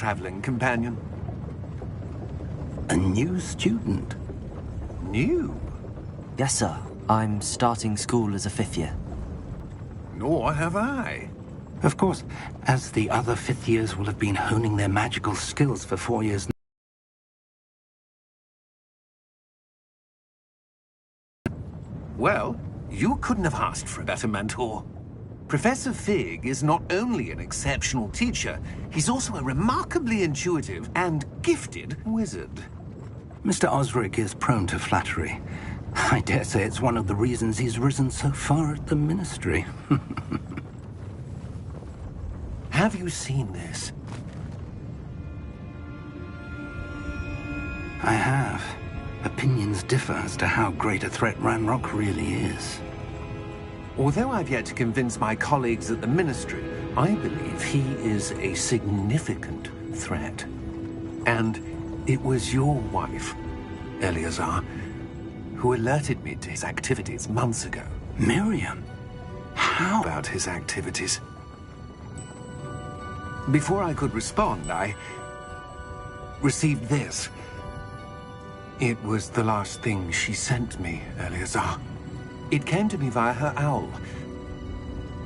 traveling companion. A new student? New? Yes, sir. I'm starting school as a 5th year. Nor have I. Of course, as the other 5th years will have been honing their magical skills for 4 years. Well, you couldn't have asked for a better mentor. Professor Fig is not only an exceptional teacher, he's also a remarkably intuitive and gifted wizard. Mr. Osric is prone to flattery. I dare say it's one of the reasons he's risen so far at the Ministry. Have you seen this? I have. Opinions differ as to how great a threat Ranrock really is. Although I've yet to convince my colleagues at the Ministry, I believe he is a significant threat. And it was your wife, Eleazar, who alerted me to his activities months ago. Miriam? How? About his activities. Before I could respond, I received this. It was the last thing she sent me, Eleazar. It came to me via her owl,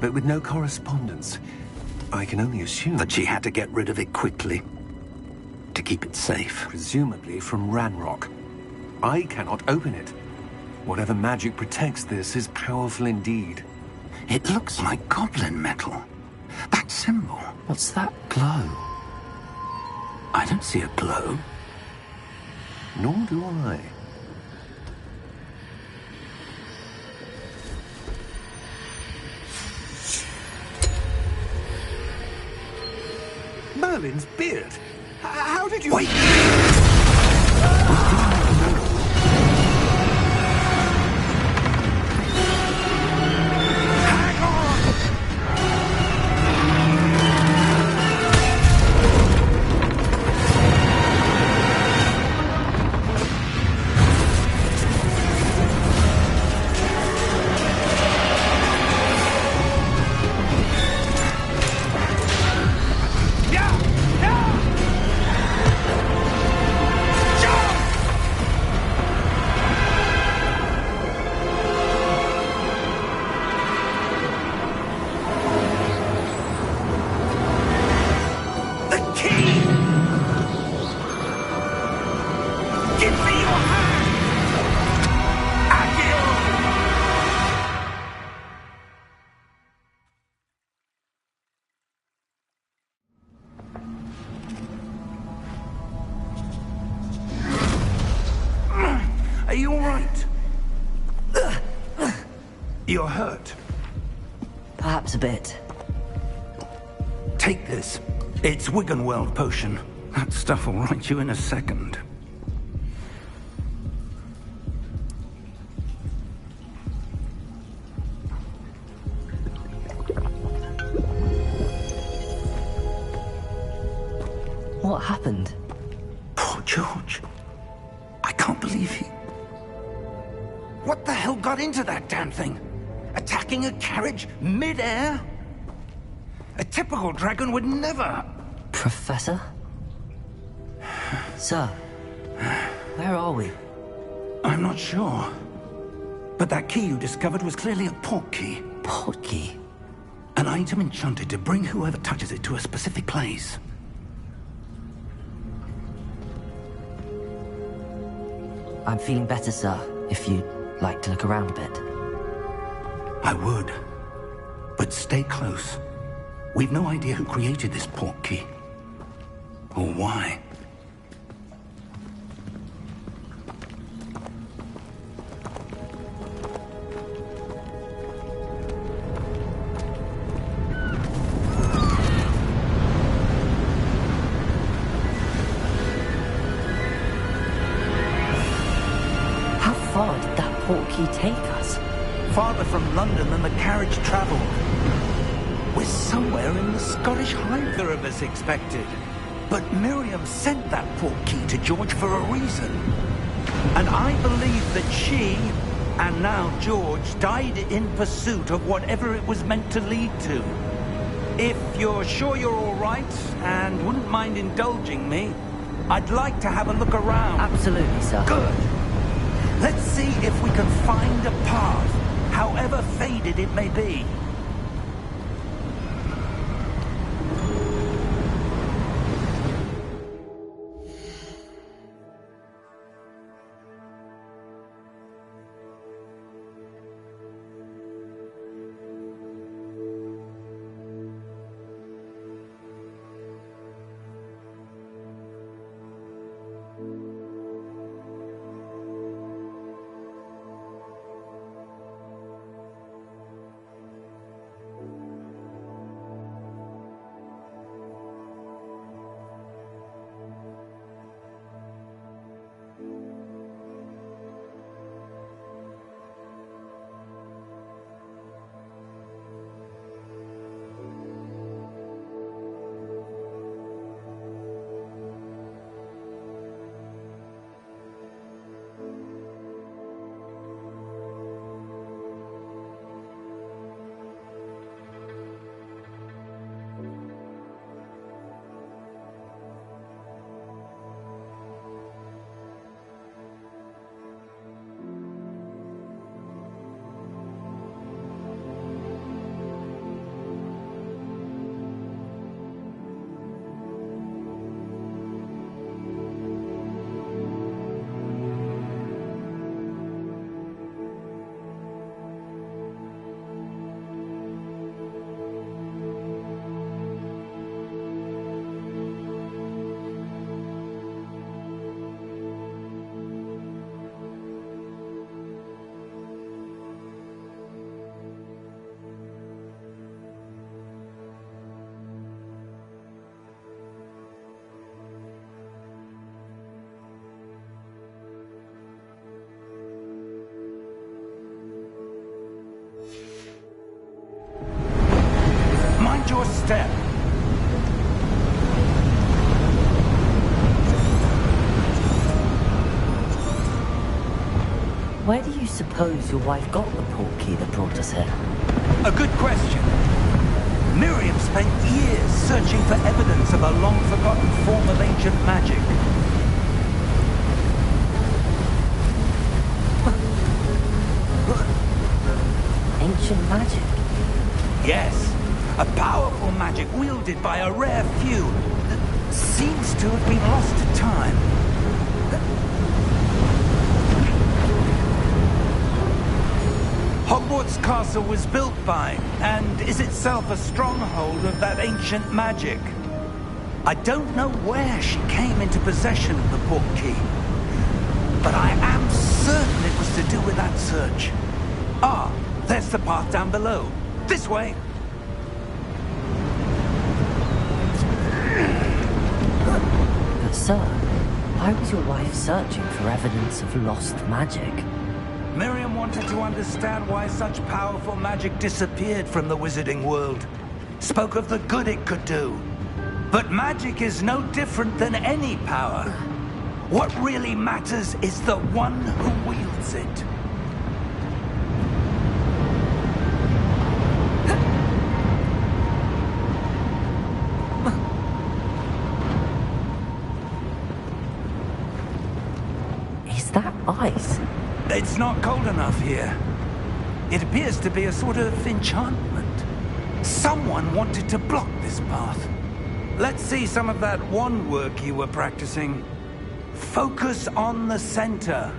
but with no correspondence. I can only assume that she had to get rid of it quickly, to keep it safe. Presumably from Ranrock. I cannot open it. Whatever magic protects this is powerful indeed. It looks like goblin metal. That symbol. What's that glow? I don't see a glow. Nor do I. Merlin's beard. How did you... Wait! Are you all right? You're hurt. Perhaps a bit. Take this. It's Wiggenweld potion. That stuff will right you in a second. What happened? Poor George. I can't believe he... What the hell got into that damn thing? Attacking a carriage mid-air? A typical dragon would never... Professor? Sir, where are we? I'm not sure. But that key you discovered was clearly a port key. Port key? An item enchanted to bring whoever touches it to a specific place. I'm feeling better, sir, if you'd like to look around a bit. I would. But stay close. We've no idea who created this port key. Or why. How far did that port key take us? Farther from London than the carriage traveled. We're somewhere in the Scottish Highlands, neither of us expected. But Miriam sent that port key to George for a reason. And I believe that she, and now George, died in pursuit of whatever it was meant to lead to. If you're sure you're all right and wouldn't mind indulging me, I'd like to have a look around. Absolutely, sir. Good. Let's see if we can find a path, however faded it may be. Mind your step. Where do you suppose your wife got the portkey that brought us here? A good question. Miriam spent years searching for evidence of a long-forgotten form of ancient magic. Ancient magic? Yes, a powerful magic wielded by a rare few that seems to have been lost to time. Hogwarts Castle was built by, and is itself a stronghold of that ancient magic. I don't know where she came into possession of the portkey, but I am certain it was to do with that search. Ah, there's the path down below. This way. But sir, why was your wife searching for evidence of lost magic? Miriam wanted to understand why such powerful magic disappeared from the wizarding world. Spoke of the good it could do. But magic is no different than any power. What really matters is the one who wields it. Is that ice? It's not cold enough here. It appears to be a sort of enchantment. Someone wanted to block this path. Let's see some of that wand work you were practicing. Focus on the center.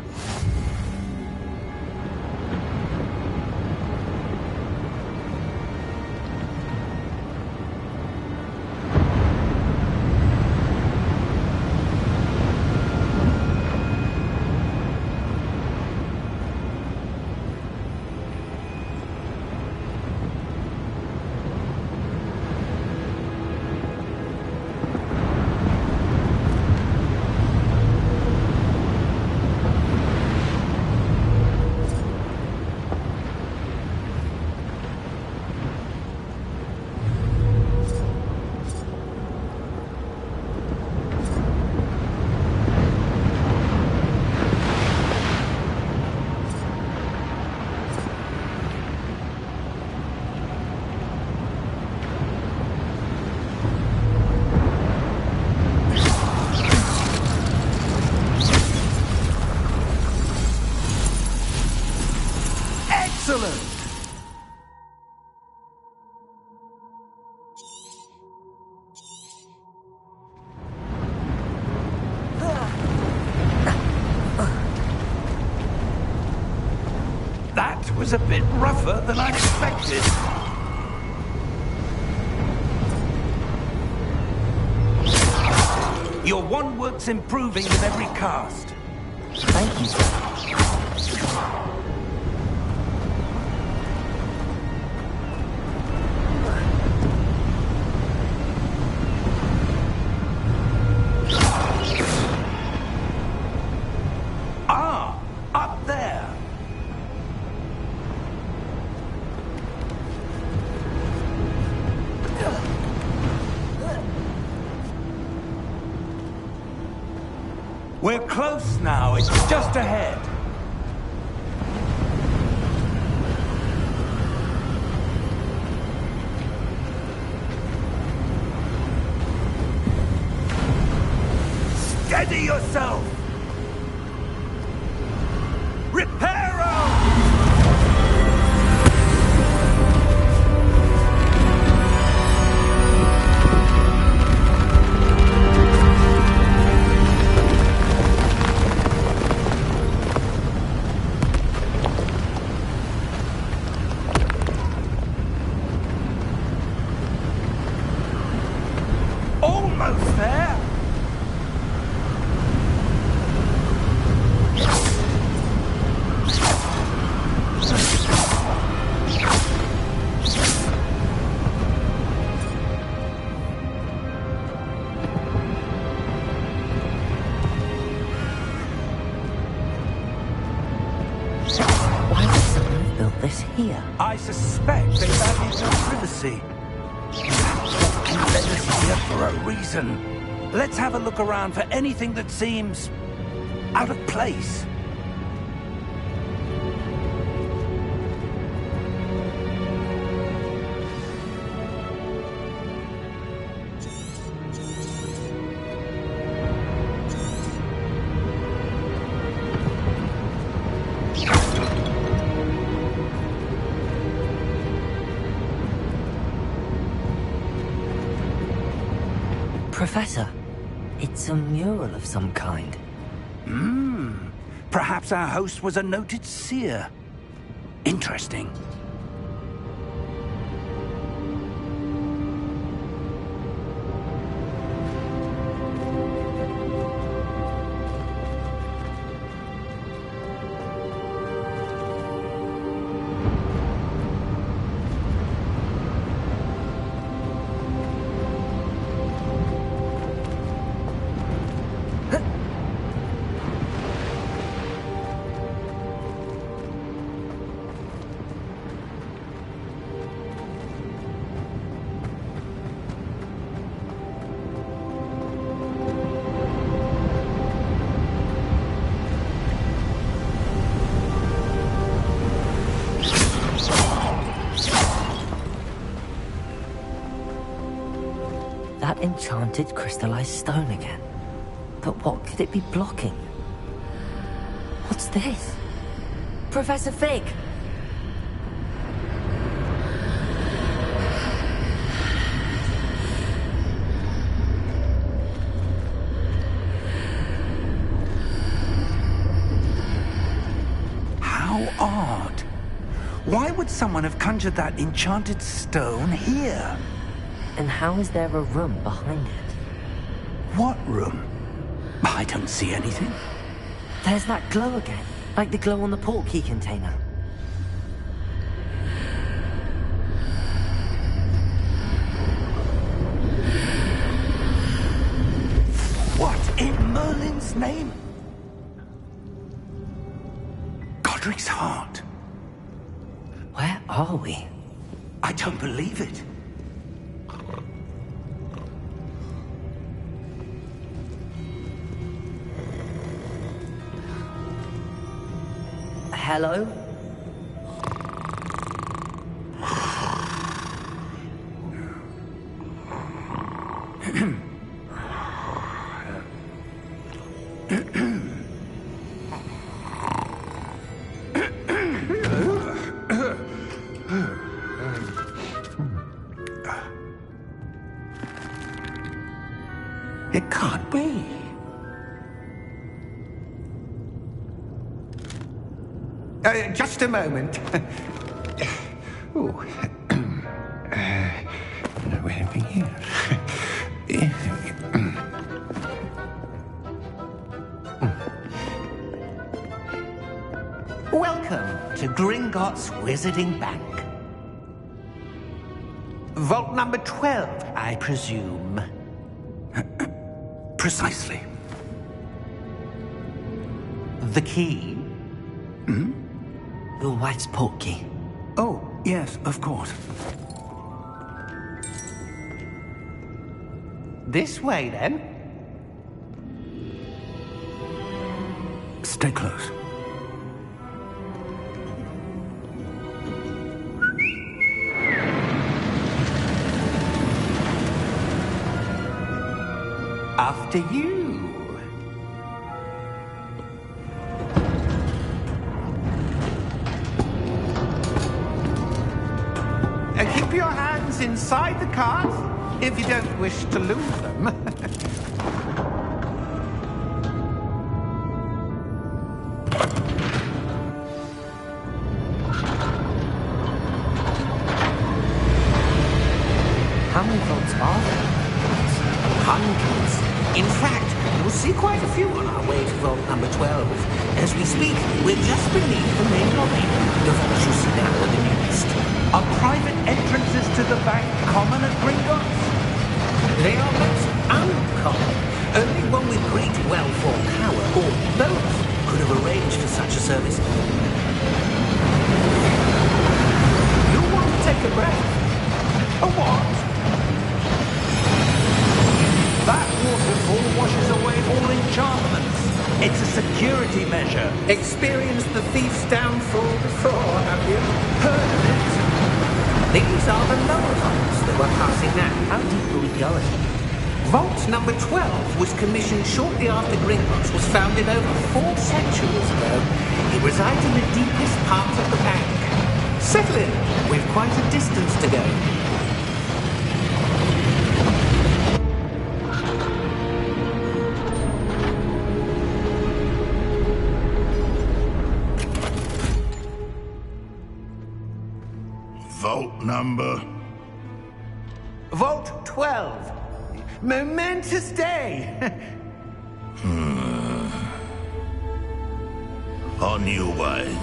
a bit rougher than I expected. Your wand work's improving with every cast. Thank you, sir. Ah, up there. We're close now. It's just ahead. Steady yourself! Reparo! Almost there! Why would someone have built this here? I suspect they value your privacy. And led us here for a reason. Let's have a look around for anything that seems out of place. Professor, it's a mural of some kind. Perhaps our host was a noted seer. Interesting. That enchanted crystallized stone again. But what could it be blocking? What's this? Professor Fig! How odd. Why would someone have conjured that enchanted stone here? And how is there a room behind it? What room? I don't see anything. There's that glow again, like the glow on the portkey container. What in Merlin's name? Godric's heart. Where are we? I don't believe it. Hello? It can't be. Just a moment. Oh. Anything here? Welcome to Gringotts Wizarding Bank. Vault number 12, I presume. Precisely. The key? Your wife's portkey. Oh, yes, of course. This way, then. Stay close. After you. Keep your hands inside the cart if you don't wish to lose them. How many vaults are there? Hundreds. In fact, you'll see quite a few on our way to vault number 12. As we speak, we're just beneath the main lobby. The vault you see now are the newest. Are private entrances to the bank common at Gringotts? They are most uncommon. Only one with great wealth or power, or both, could have arranged for such a service. You want to take a breath? A what? That waterfall washes away all enchantments. It's a security measure. Experienced the thief's downfall before, have you? Heard of it? These are the lower vaults that we're passing now. How deep are we going? Vault number 12 was commissioned shortly after Gringotts was founded over 4 centuries ago. It resides in the deepest part of the bank. Settle in. We've quite a distance to go. Vault number? Vault 12. Momentous day. On your way.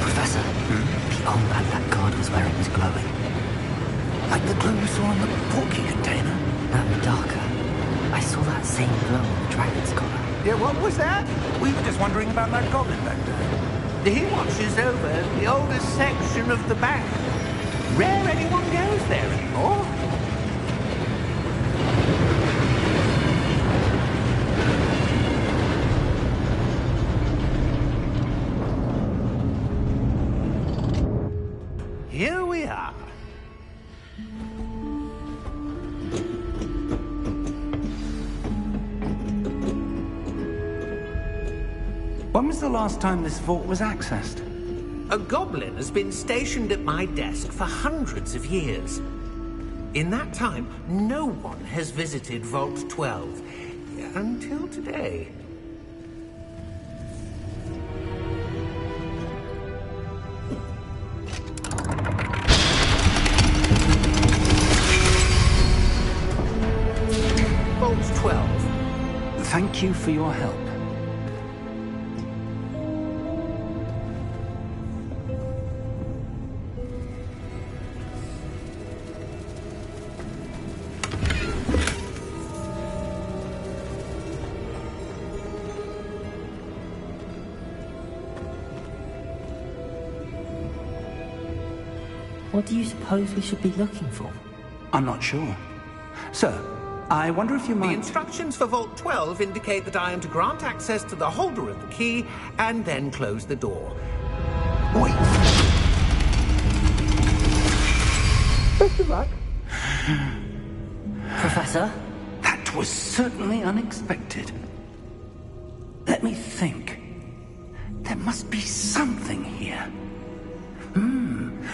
Professor, the armband that guard was wearing was glowing. Like the glow we saw in the portkey container. No, darker. I saw that same glow on the dragon's collar. Yeah, what was that? We were just wondering about that goblin back there. He watches over the oldest section of the bank. Rare anyone goes there anymore. Here we are. When was the last time this vault was accessed? A goblin has been stationed at my desk for hundreds of years. In that time, no one has visited Vault 12. Until today. Vault 12. Thank you for your help. What do you suppose we should be looking for? I'm not sure. Sir, I wonder if you The might... instructions for Vault 12 indicate that I am to grant access to the holder of the key and then close the door. Wait. Best of luck. Professor? That was certainly unexpected. Let me think. There must be something here.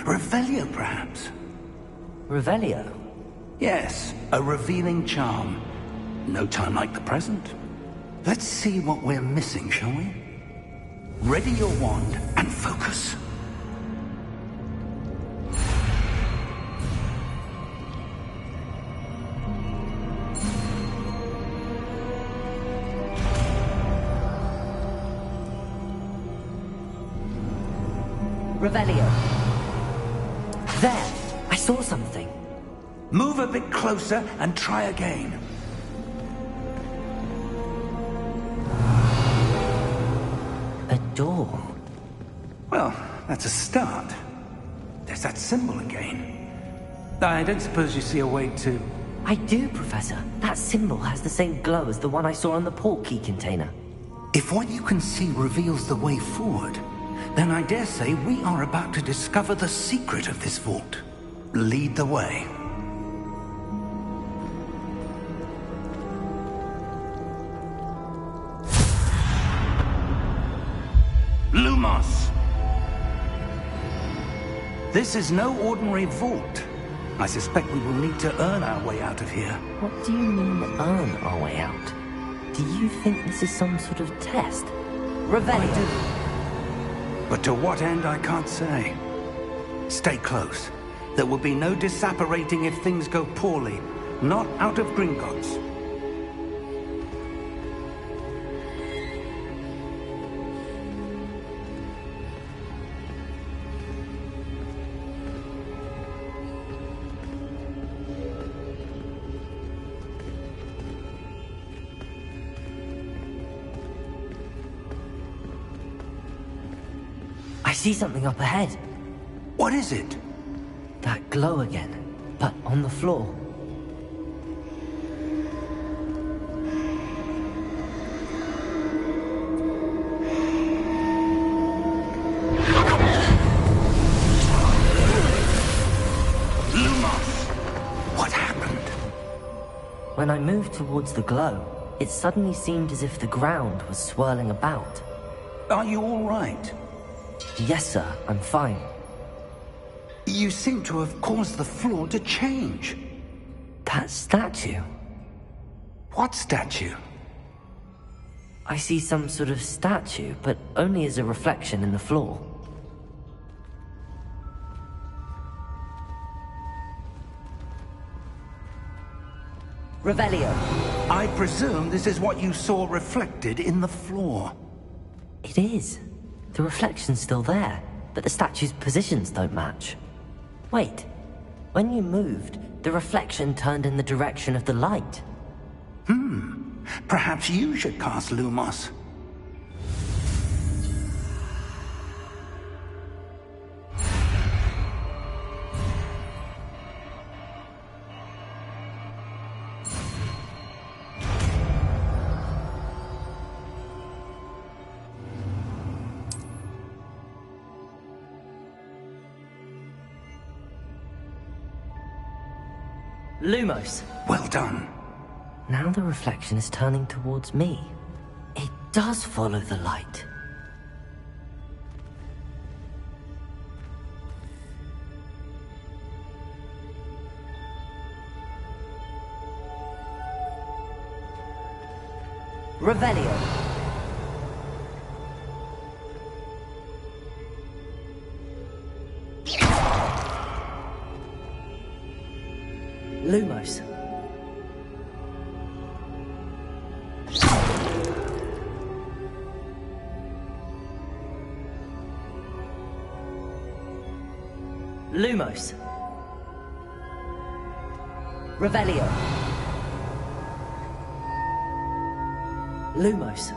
Revelio, perhaps? Revelio? Yes, a revealing charm. No time like the present. Let's see what we're missing, shall we? Ready your wand and focus. Revelio. There! I saw something. Move a bit closer and try again. A door. Well, that's a start. There's that symbol again. I don't suppose you see a way to... I do, Professor. That symbol has the same glow as the one I saw on the port key container. If what you can see reveals the way forward, then I dare say we are about to discover the secret of this vault. Lead the way. Lumos! This is no ordinary vault. I suspect we will need to earn our way out of here. What do you mean, earn our way out? Do you think this is some sort of test? Revelio! I do. But to what end, I can't say. Stay close. There will be no disapparating if things go poorly. Not out of Gringotts. I see something up ahead. What is it? That glow again, but on the floor. Lumos! What happened? When I moved towards the glow, it suddenly seemed as if the ground was swirling about. Are you all right? Yes, sir, I'm fine. You seem to have caused the floor to change. That statue? What statue? I see some sort of statue, but only as a reflection in the floor. Revelio. I presume this is what you saw reflected in the floor. It is. The reflection's still there, but the statue's positions don't match. Wait. When you moved, the reflection turned in the direction of the light. Perhaps you should cast Lumos. Lumos. Well done. Now the reflection is turning towards me. It does follow the light. Revelio. Lumos. Lumos. Revelio. Lumos.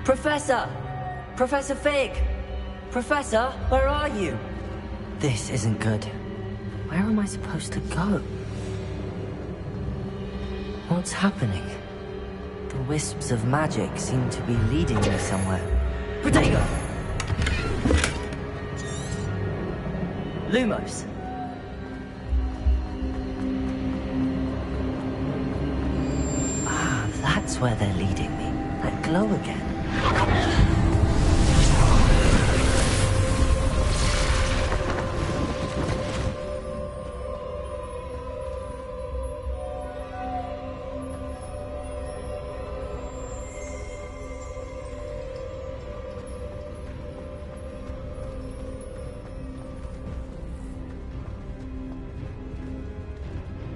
Professor! Professor Fig! Professor, where are you? This isn't good. Where am I supposed to go? What's happening? The wisps of magic seem to be leading me somewhere. Protego! Lumos! Ah, that's where they're leading me. That glow again.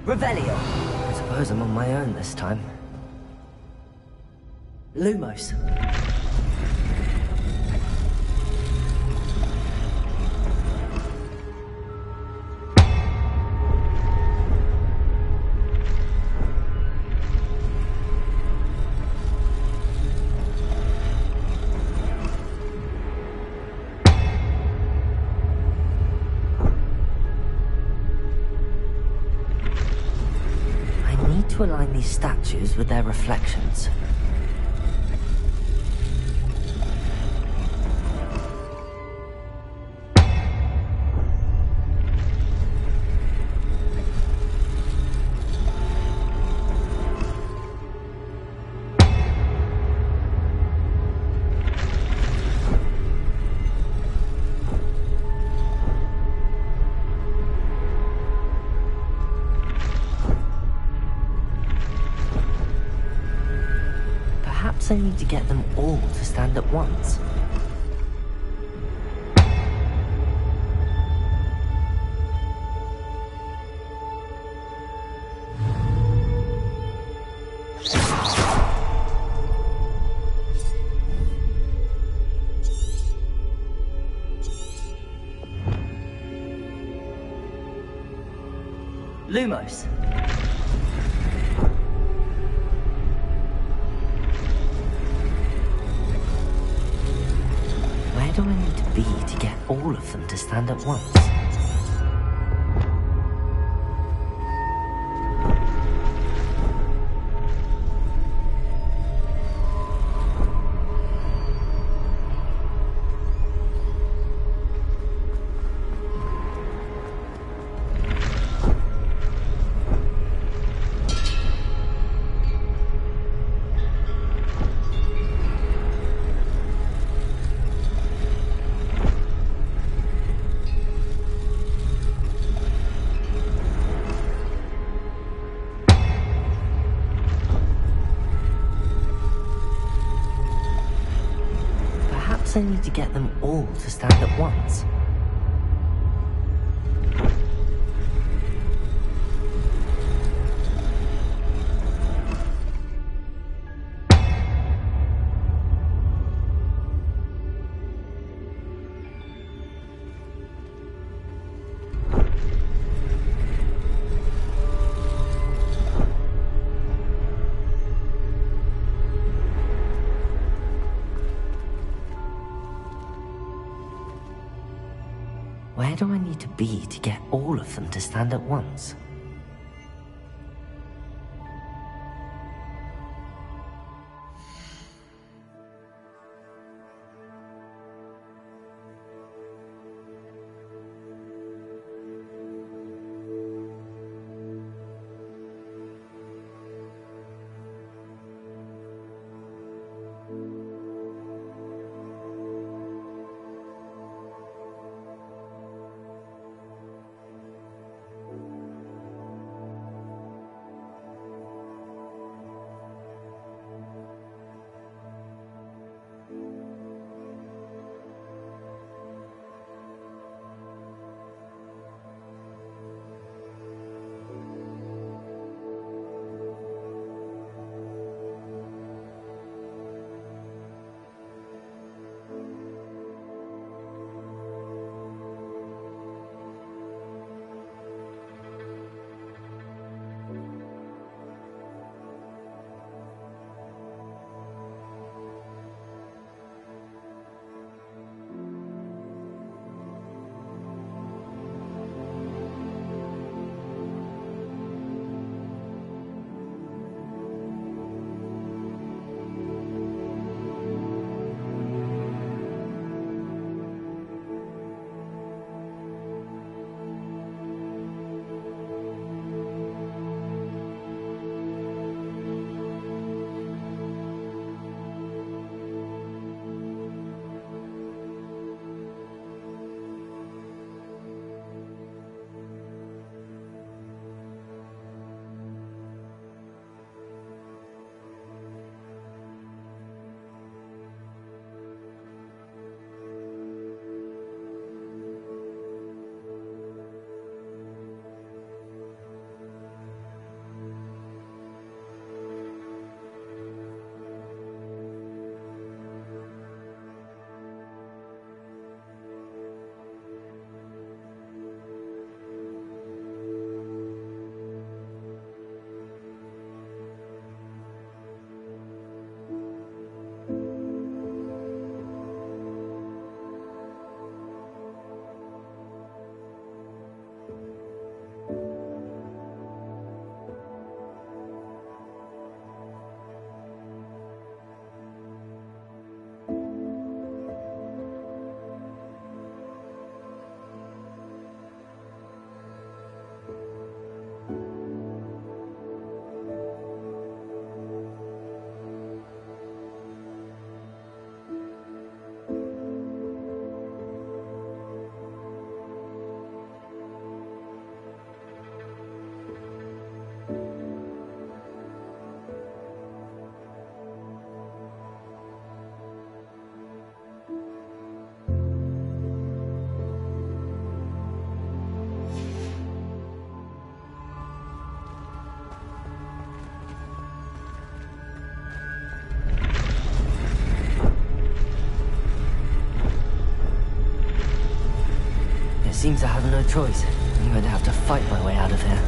Revelio! I suppose I'm on my own this time. Lumos. To align these statues with their reflections. Perhaps I need to get them all to stand at once. Lumos. Where do I need to be to get all of them to stand at once? I need to get them all to stand at once. Where do I need to be to get all of them to stand at once? seem to have no choice. I'm going to have to fight my way out of here.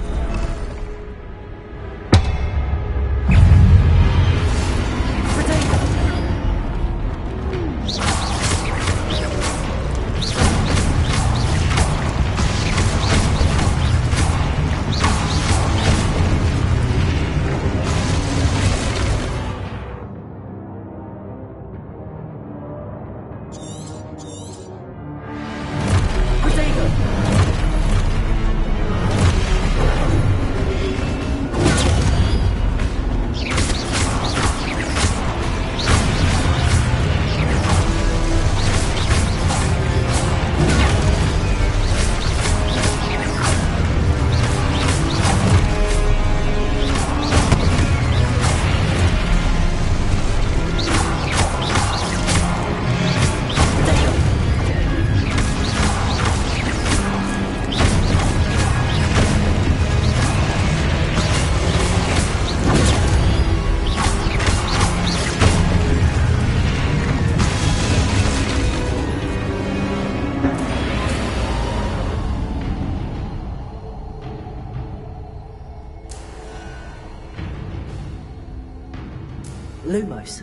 Lumos.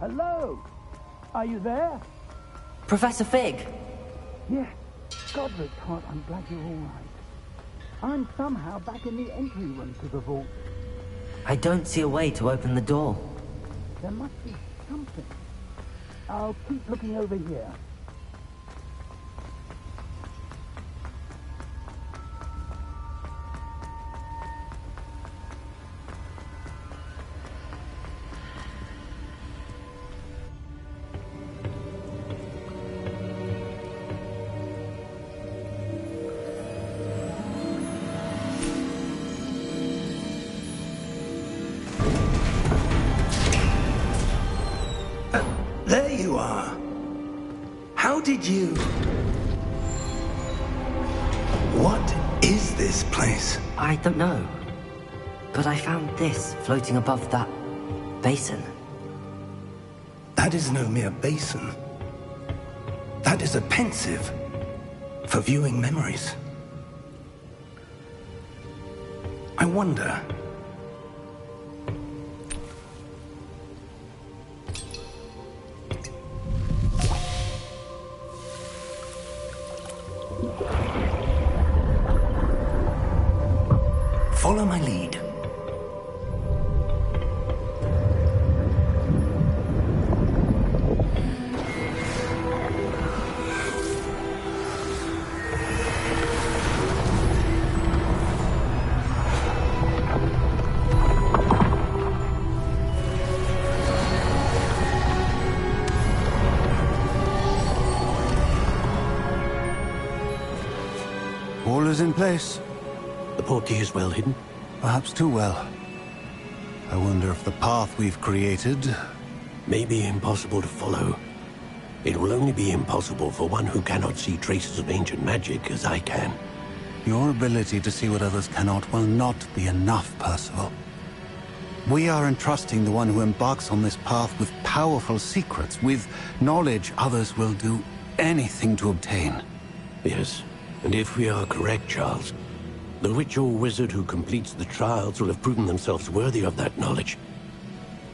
Hello? Are you there? Professor Fig! Yeah. Godric Hart, I'm glad you're all right. I'm somehow back in the entry room to the vault. I don't see a way to open the door. There must be something. I'll keep looking over here. There you are. How did you... What is this place? I don't know. But I found this floating above that basin. That is no mere basin. That is a pensive for viewing memories. I wonder... Follow my lead. All is in place. The portkey is well hidden? Perhaps too well. I wonder if the path we've created... May be impossible to follow. It will only be impossible for one who cannot see traces of ancient magic as I can. Your ability to see what others cannot will not be enough, Percival. We are entrusting the one who embarks on this path with powerful secrets, with knowledge others will do anything to obtain. Yes, and if we are correct, Charles, the witch or wizard who completes the trials will have proven themselves worthy of that knowledge,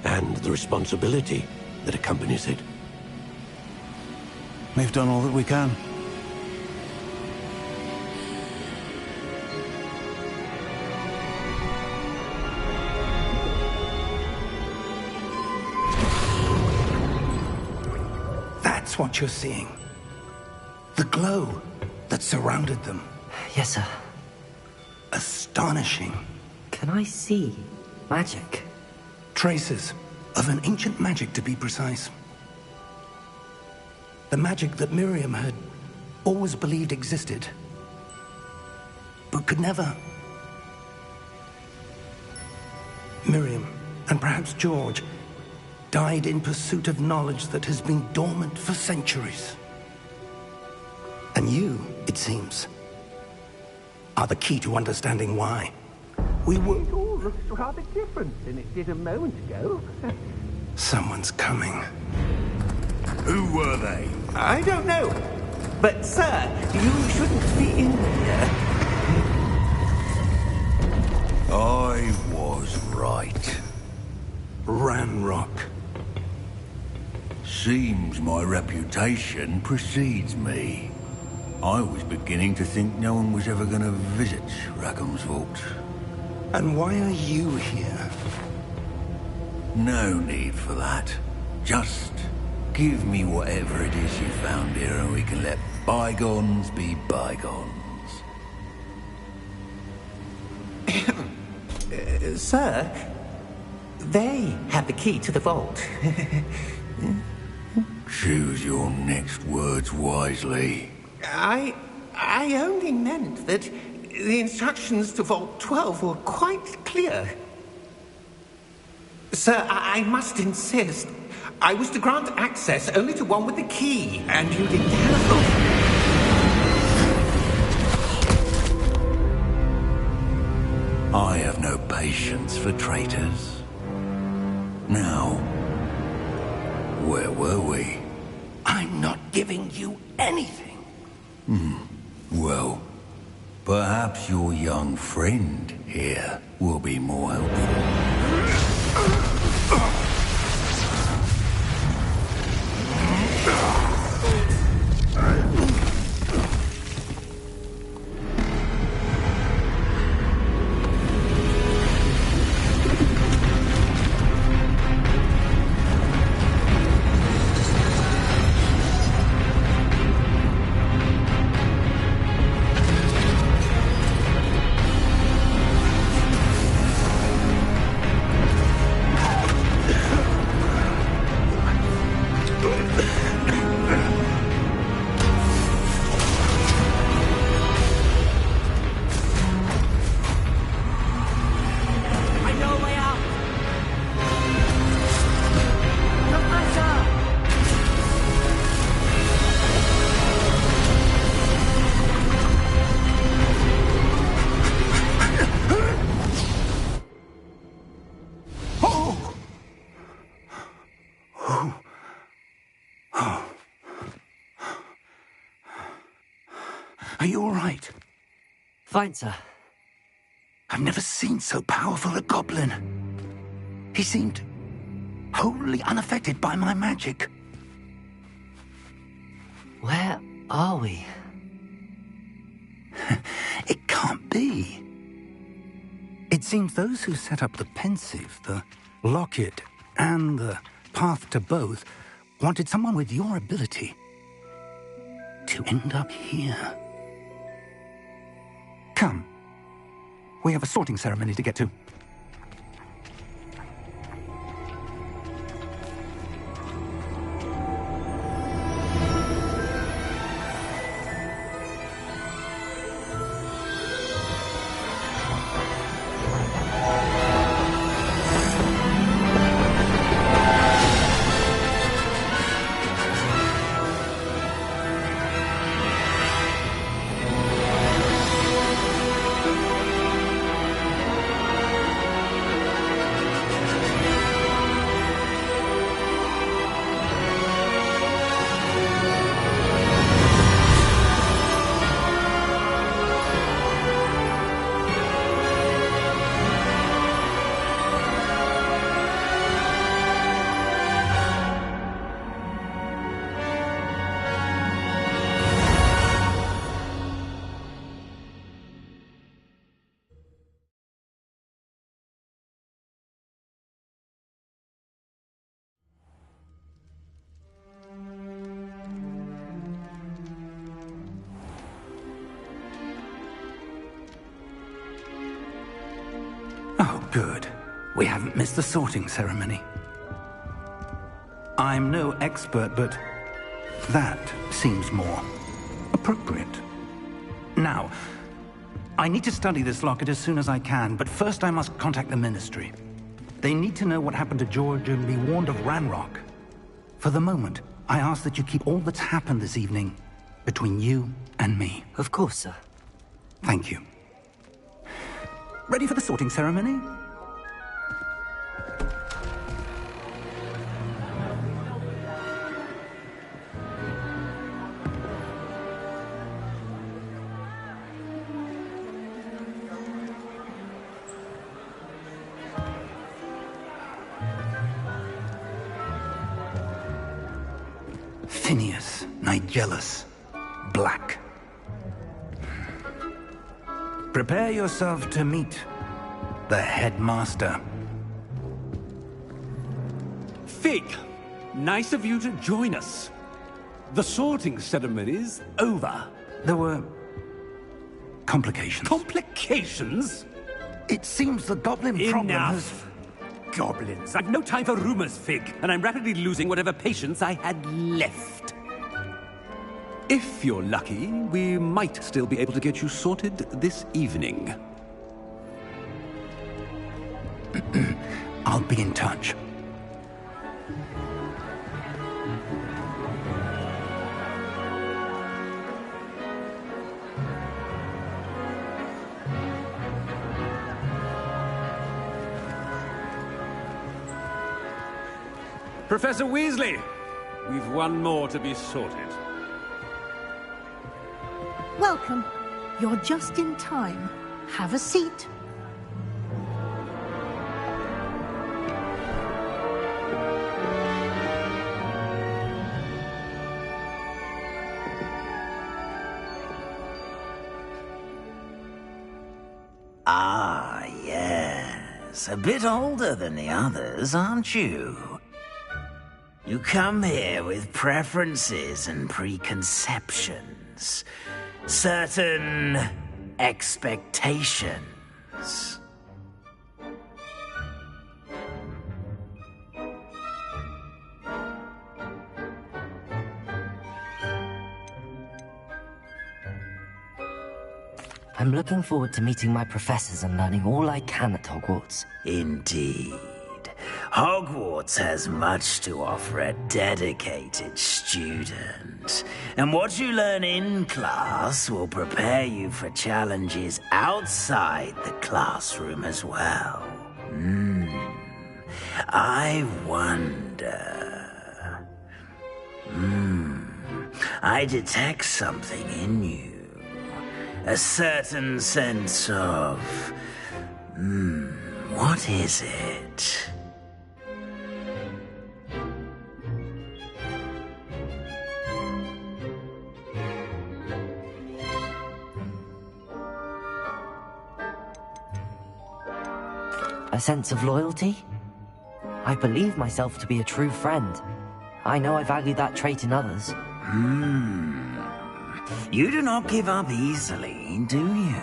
and the responsibility that accompanies it. We've done all that we can. That's what you're seeing. The glow that surrounded them. Yes, sir. Astonishing. Can I see magic? Traces of an ancient magic, to be precise. The magic that Miriam had always believed existed, but could never. Miriam, and perhaps George, died in pursuit of knowledge that has been dormant for centuries. And you, it seems, are the key to understanding why. We were... It all looks rather different than it did a moment ago. Someone's coming. Who were they? I don't know. But, sir, you shouldn't be in here. I was right. Ranrock. Seems my reputation precedes me. I was beginning to think no one was ever going to visit Rackham's vault. And why are you here? No need for that. Just give me whatever it is you found here and we can let bygones be bygones. Sir, they have the key to the vault. Choose your next words wisely. I only meant that the instructions to Vault 12 were quite clear. Sir, I must insist. I was to grant access only to one with the key, and you didn't have... I have no patience for traitors. Now, where were we? I'm not giving you anything. Well, perhaps your young friend here will be more helpful. Are you all right? Fine, sir. I've never seen so powerful a goblin. He seemed wholly unaffected by my magic. Where are we? It can't be. It seems those who set up the pensive, the locket, and the path to both wanted someone with your ability to end up here. Come. We have a sorting ceremony to get to. good. We haven't missed the sorting ceremony. I'm no expert, but that seems more appropriate. Now, I need to study this locket as soon as I can, but first I must contact the Ministry. They need to know what happened to George and be warned of Ranrock. For the moment, I ask that you keep all that's happened this evening between you and me. Of course, sir. Thank you. Ready for the sorting ceremony? Phineas Nigellus Black. Prepare yourself to meet the headmaster. Fig, nice of you to join us. The sorting ceremony's over. There were complications. Complications? It seems the goblin problem has... Enough! Goblins. I've no time for rumors, Fig, and I'm rapidly losing whatever patience I had left. If you're lucky, we might still be able to get you sorted this evening. I'll be in touch. Professor Weasley, we've one more to be sorted. Welcome. You're just in time. Have a seat. Ah, yes. A bit older than the others, aren't you? You come here with preferences and preconceptions. Certain expectations. I'm looking forward to meeting my professors and learning all I can at Hogwarts. Indeed. Hogwarts has much to offer a dedicated student. And what you learn in class will prepare you for challenges outside the classroom as well. I wonder... I detect something in you. A certain sense of... what is it? A sense of loyalty? I believe myself to be a true friend. I know I value that trait in others. You do not give up easily, do you?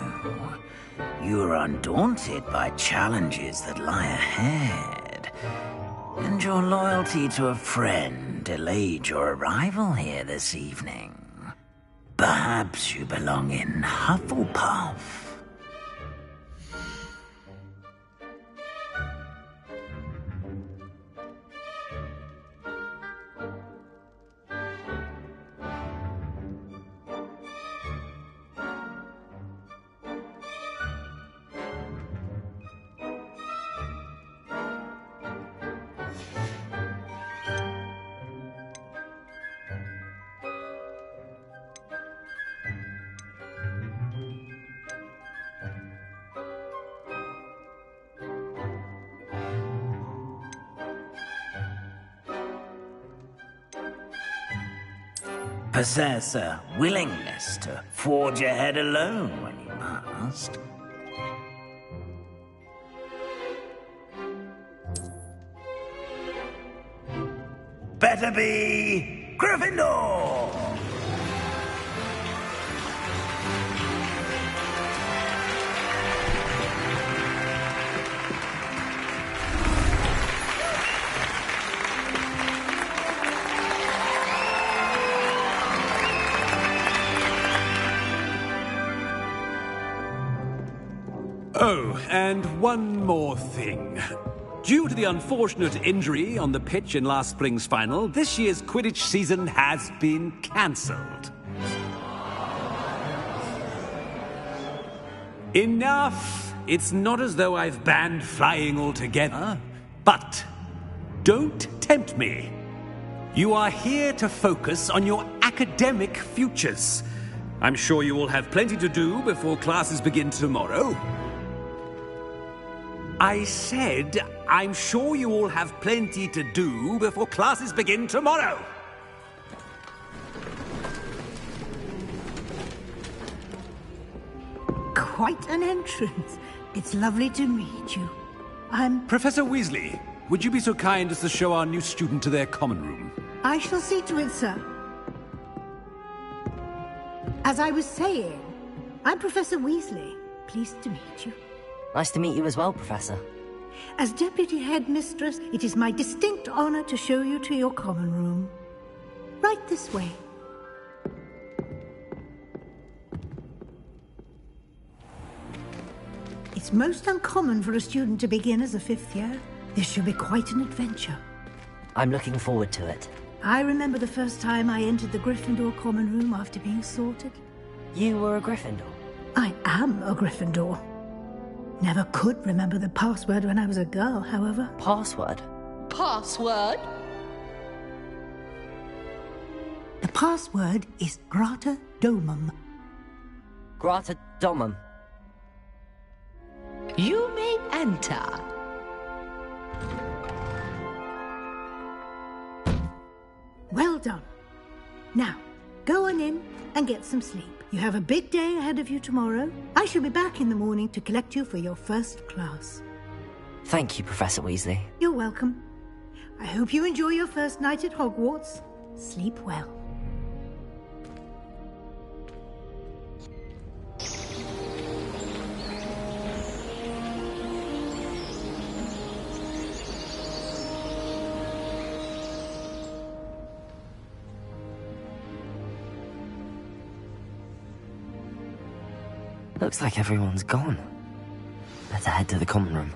You are undaunted by challenges that lie ahead. And your loyalty to a friend delayed your arrival here this evening. Perhaps you belong in Hufflepuff. Possess a willingness to forge ahead alone when you must. Better be Gryffindor! and one more thing. Due to the unfortunate injury on the pitch in last spring's final, this year's Quidditch season has been cancelled. Enough! It's not as though I've banned flying altogether, but don't tempt me. You are here to focus on your academic futures. I'm sure you all have plenty to do before classes begin tomorrow. I said, I'm sure you all have plenty to do before classes begin tomorrow. Quite an entrance. It's lovely to meet you. I'm... Professor Weasley, would you be so kind as to show our new student to their common room? I shall see to it, sir. As I was saying, I'm Professor Weasley. Pleased to meet you. Nice to meet you as well, Professor. As Deputy Headmistress, it is my distinct honor to show you to your common room. Right this way. It's most uncommon for a student to begin as a fifth year. This should be quite an adventure. I'm looking forward to it. I remember the first time I entered the Gryffindor common room after being sorted. You were a Gryffindor? I am a Gryffindor. Never could remember the password when I was a girl, however. Password? Password? The password is Grata Domum. Grata Domum. You may enter. Well done. Now, go on in and get some sleep. You have a big day ahead of you tomorrow. I shall be back in the morning to collect you for your first class. Thank you, Professor Weasley. You're welcome. I hope you enjoy your first night at Hogwarts. Sleep well. Looks like everyone's gone. Better head to the common room.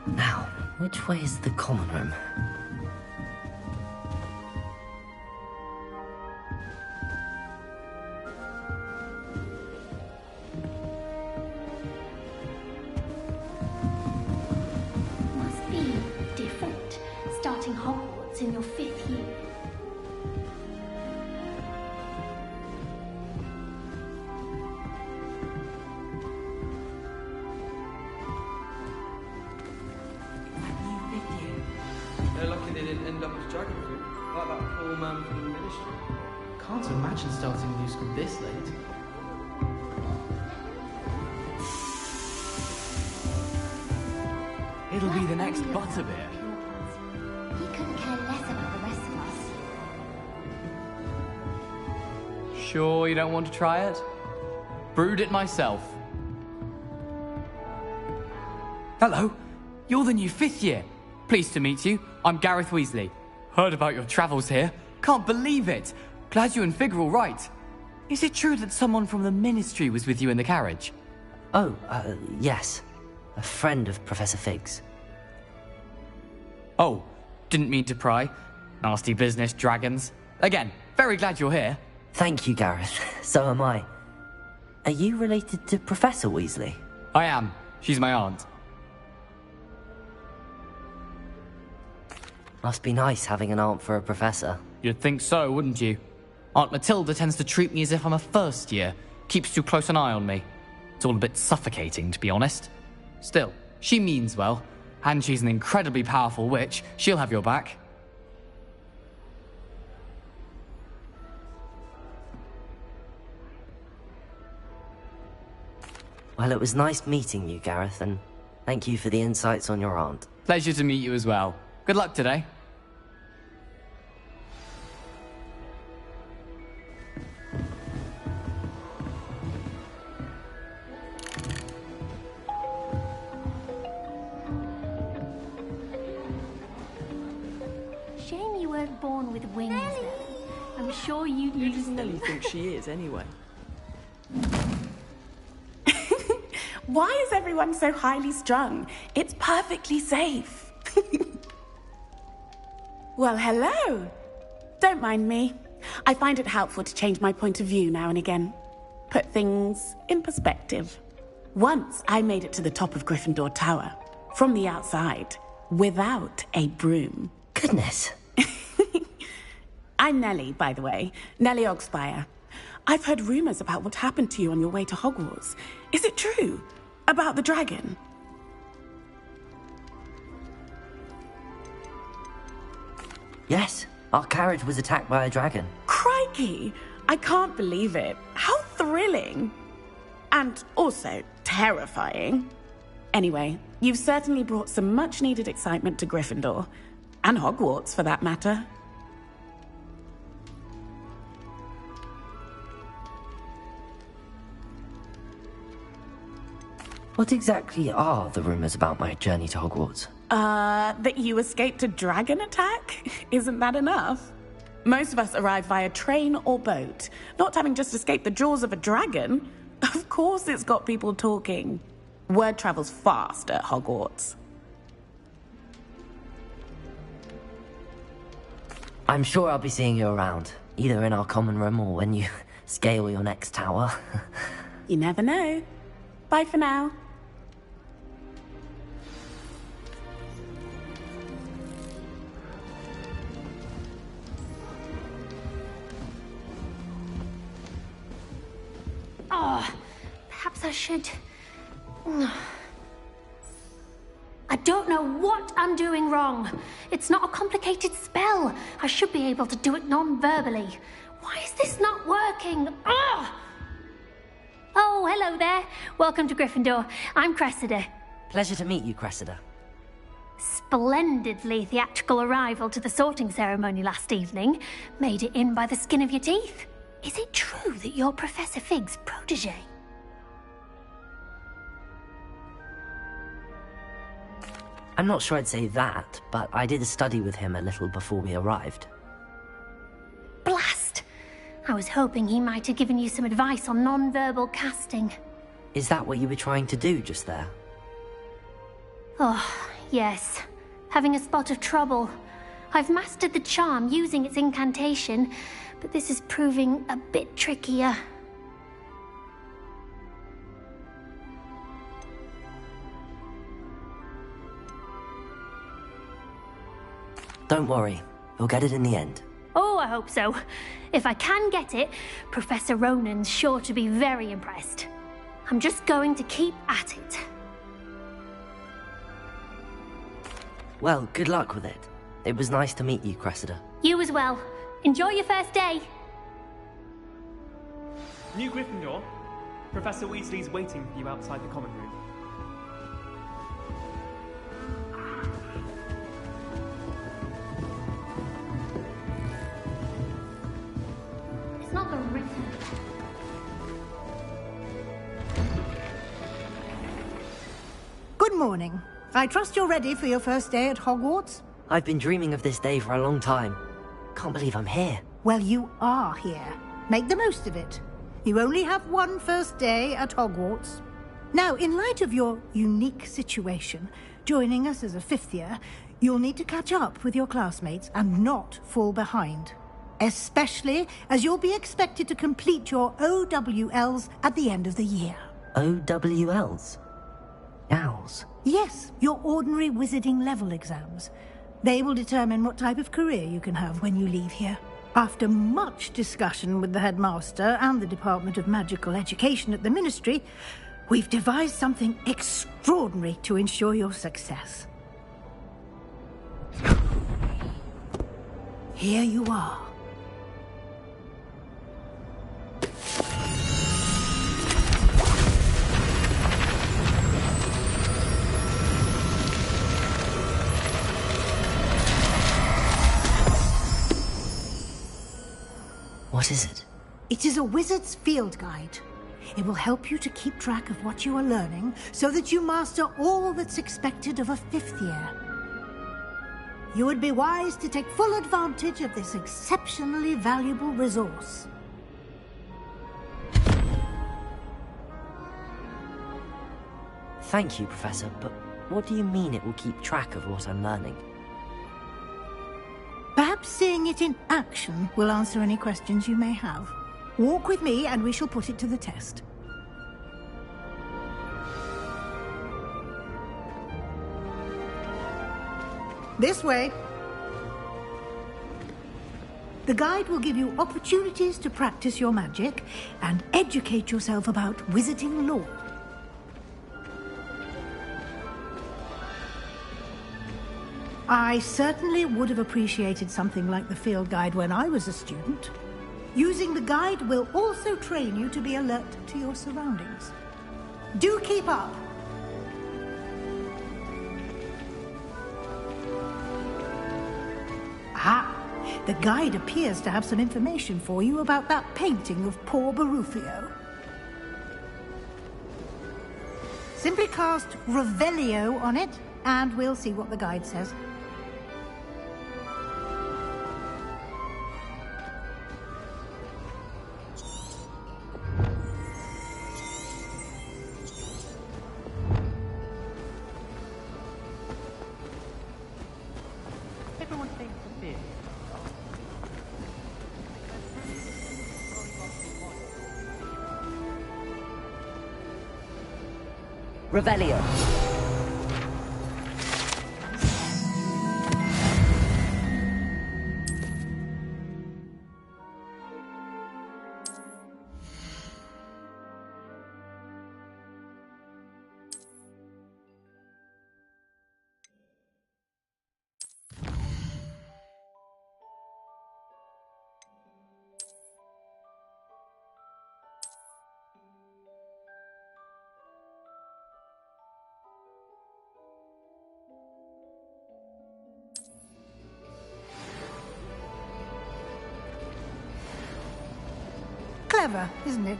Now, which way is the common room? Must be different, starting Hogwarts in your 5th year. They're lucky they didn't end up as dragon fruit, like that poor man from the ministry. Can't imagine starting a new school this late. It'll be the next Butterbeer. He couldn't care less about the rest of us. Sure you don't want to try it? Brewed it myself. Hello, you're the new 5th year. Pleased to meet you. I'm Gareth Weasley. Heard about your travels here. Can't believe it. Glad you and Fig are all right. Is it true that someone from the Ministry was with you in the carriage? Oh, yes. A friend of Professor Fig's. Oh, didn't mean to pry. Nasty business, dragons. Again, very glad you're here. Thank you, Gareth. So am I. Are you related to Professor Weasley? I am. She's my aunt. Must be nice having an aunt for a professor. You'd think so, wouldn't you? Aunt Matilda tends to treat me as if I'm a first year. Keeps too close an eye on me. It's all a bit suffocating, to be honest. Still, she means well. And she's an incredibly powerful witch. She'll have your back. Well, it was nice meeting you, Gareth, and thank you for the insights on your aunt. Pleasure to meet you as well. Good luck today. Shame you weren't born with wings, Nelly. I'm sure you'd use does them. Nelly think she is, anyway? Why is everyone so highly strung? It's perfectly safe. Well, hello. Don't mind me. I find it helpful to change my point of view now and again. Put things in perspective. Once I made it to the top of Gryffindor Tower, from the outside, without a broom. Goodness. I'm Nellie, by the way. Nellie Ogspire. I've heard rumors about what happened to you on your way to Hogwarts. Is it true? About the dragon? Yes, our carriage was attacked by a dragon. Crikey! I can't believe it. How thrilling! And also terrifying. Anyway, you've certainly brought some much-needed excitement to Gryffindor. And Hogwarts, for that matter. What exactly are the rumors about my journey to Hogwarts? That you escaped a dragon attack? Isn't that enough? Most of us arrive via train or boat, not having just escaped the jaws of a dragon. Of course it's got people talking. Word travels fast at Hogwarts. I'm sure I'll be seeing you around, either in our common room or when you scale your next tower. You never know. Bye for now. Oh, perhaps I should... I don't know what I'm doing wrong. It's not a complicated spell. I should be able to do it non-verbally. Why is this not working? Ugh! Oh, hello there. Welcome to Gryffindor. I'm Cressida. Pleasure to meet you, Cressida. Splendidly theatrical arrival to the sorting ceremony last evening. Made it in by the skin of your teeth. Is it true that you're Professor Fig's protege? I'm not sure I'd say that, but I did study with him a little before we arrived. Blast! I was hoping he might have given you some advice on non-verbal casting. Is that what you were trying to do just there? Oh, yes. Having a spot of trouble. I've mastered the charm using its incantation, but this is proving a bit trickier. Don't worry, you'll get it in the end. Oh, I hope so. If I can get it, Professor Ronan's sure to be very impressed. I'm just going to keep at it. Well, good luck with it. It was nice to meet you, Cressida. You as well. Enjoy your first day. New Gryffindor, Professor Weasley's waiting for you outside the common room. It's not the written. Good morning. I trust you're ready for your first day at Hogwarts? I've been dreaming of this day for a long time. Can't believe I'm here. Well, you are here. Make the most of it. You only have one first day at Hogwarts. Now, in light of your unique situation, joining us as a fifth year, You'll need to catch up with your classmates and not fall behind. Especially as you'll be expected to complete your OWLs at the end of the year. OWLs? Owls? Yes, your ordinary wizarding level exams. They will determine what type of career you can have when you leave here. After much discussion with the headmaster and the Department of Magical Education at the Ministry, we've devised something extraordinary to ensure your success. Here you are. What is it? It is a wizard's field guide. It will help you to keep track of what you are learning so that you master all that's expected of a 5th year. You would be wise to take full advantage of this exceptionally valuable resource. Thank you, Professor, but what do you mean it will keep track of what I'm learning? Perhaps seeing it in action will answer any questions you may have. Walk with me and we shall put it to the test. This way. The guide will give you opportunities to practice your magic and educate yourself about wizarding lore. I certainly would have appreciated something like the field guide when I was a student. Using the guide will also train you to be alert to your surroundings. Do keep up! Aha! The guide appears to have some information for you about that painting of poor Barufio. Simply cast Revelio on it, and we'll see what the guide says. Everyone thinks of this. Revelio. Clever, isn't it?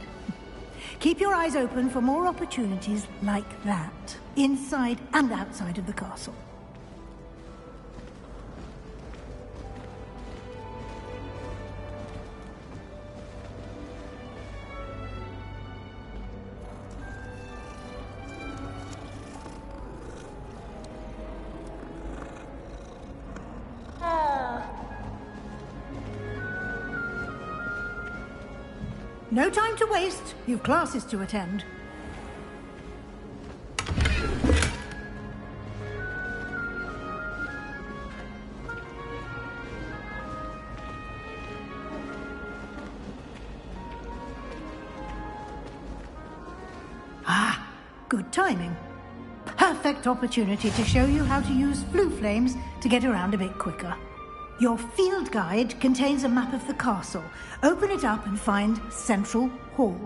Keep your eyes open for more opportunities like that, inside and outside of the castle. No time to waste. You've classes to attend. Ah, good timing. Perfect opportunity to show you how to use flue flames to get around a bit quicker. Your field guide contains a map of the castle. Open it up and find Central Hall.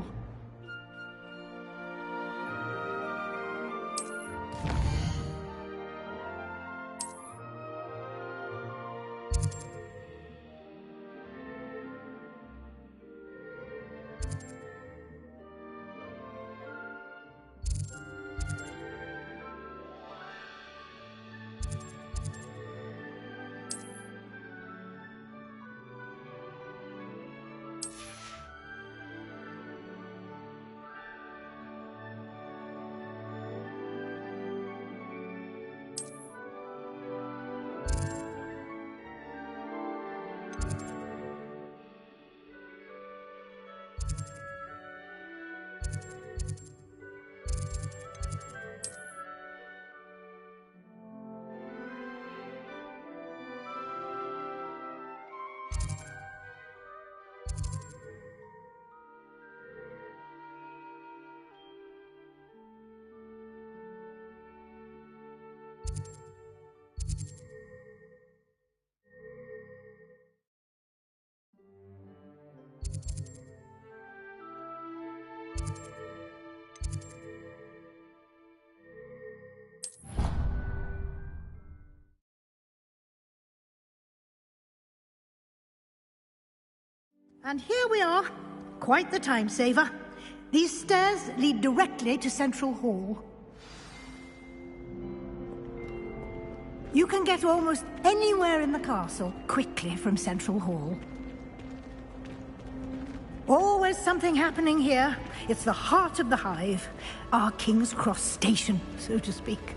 And here we are. Quite the time saver. These stairs lead directly to Central Hall. You can get almost anywhere in the castle quickly from Central Hall. Always something happening here. It's the heart of the Hive. Our King's Cross station, so to speak.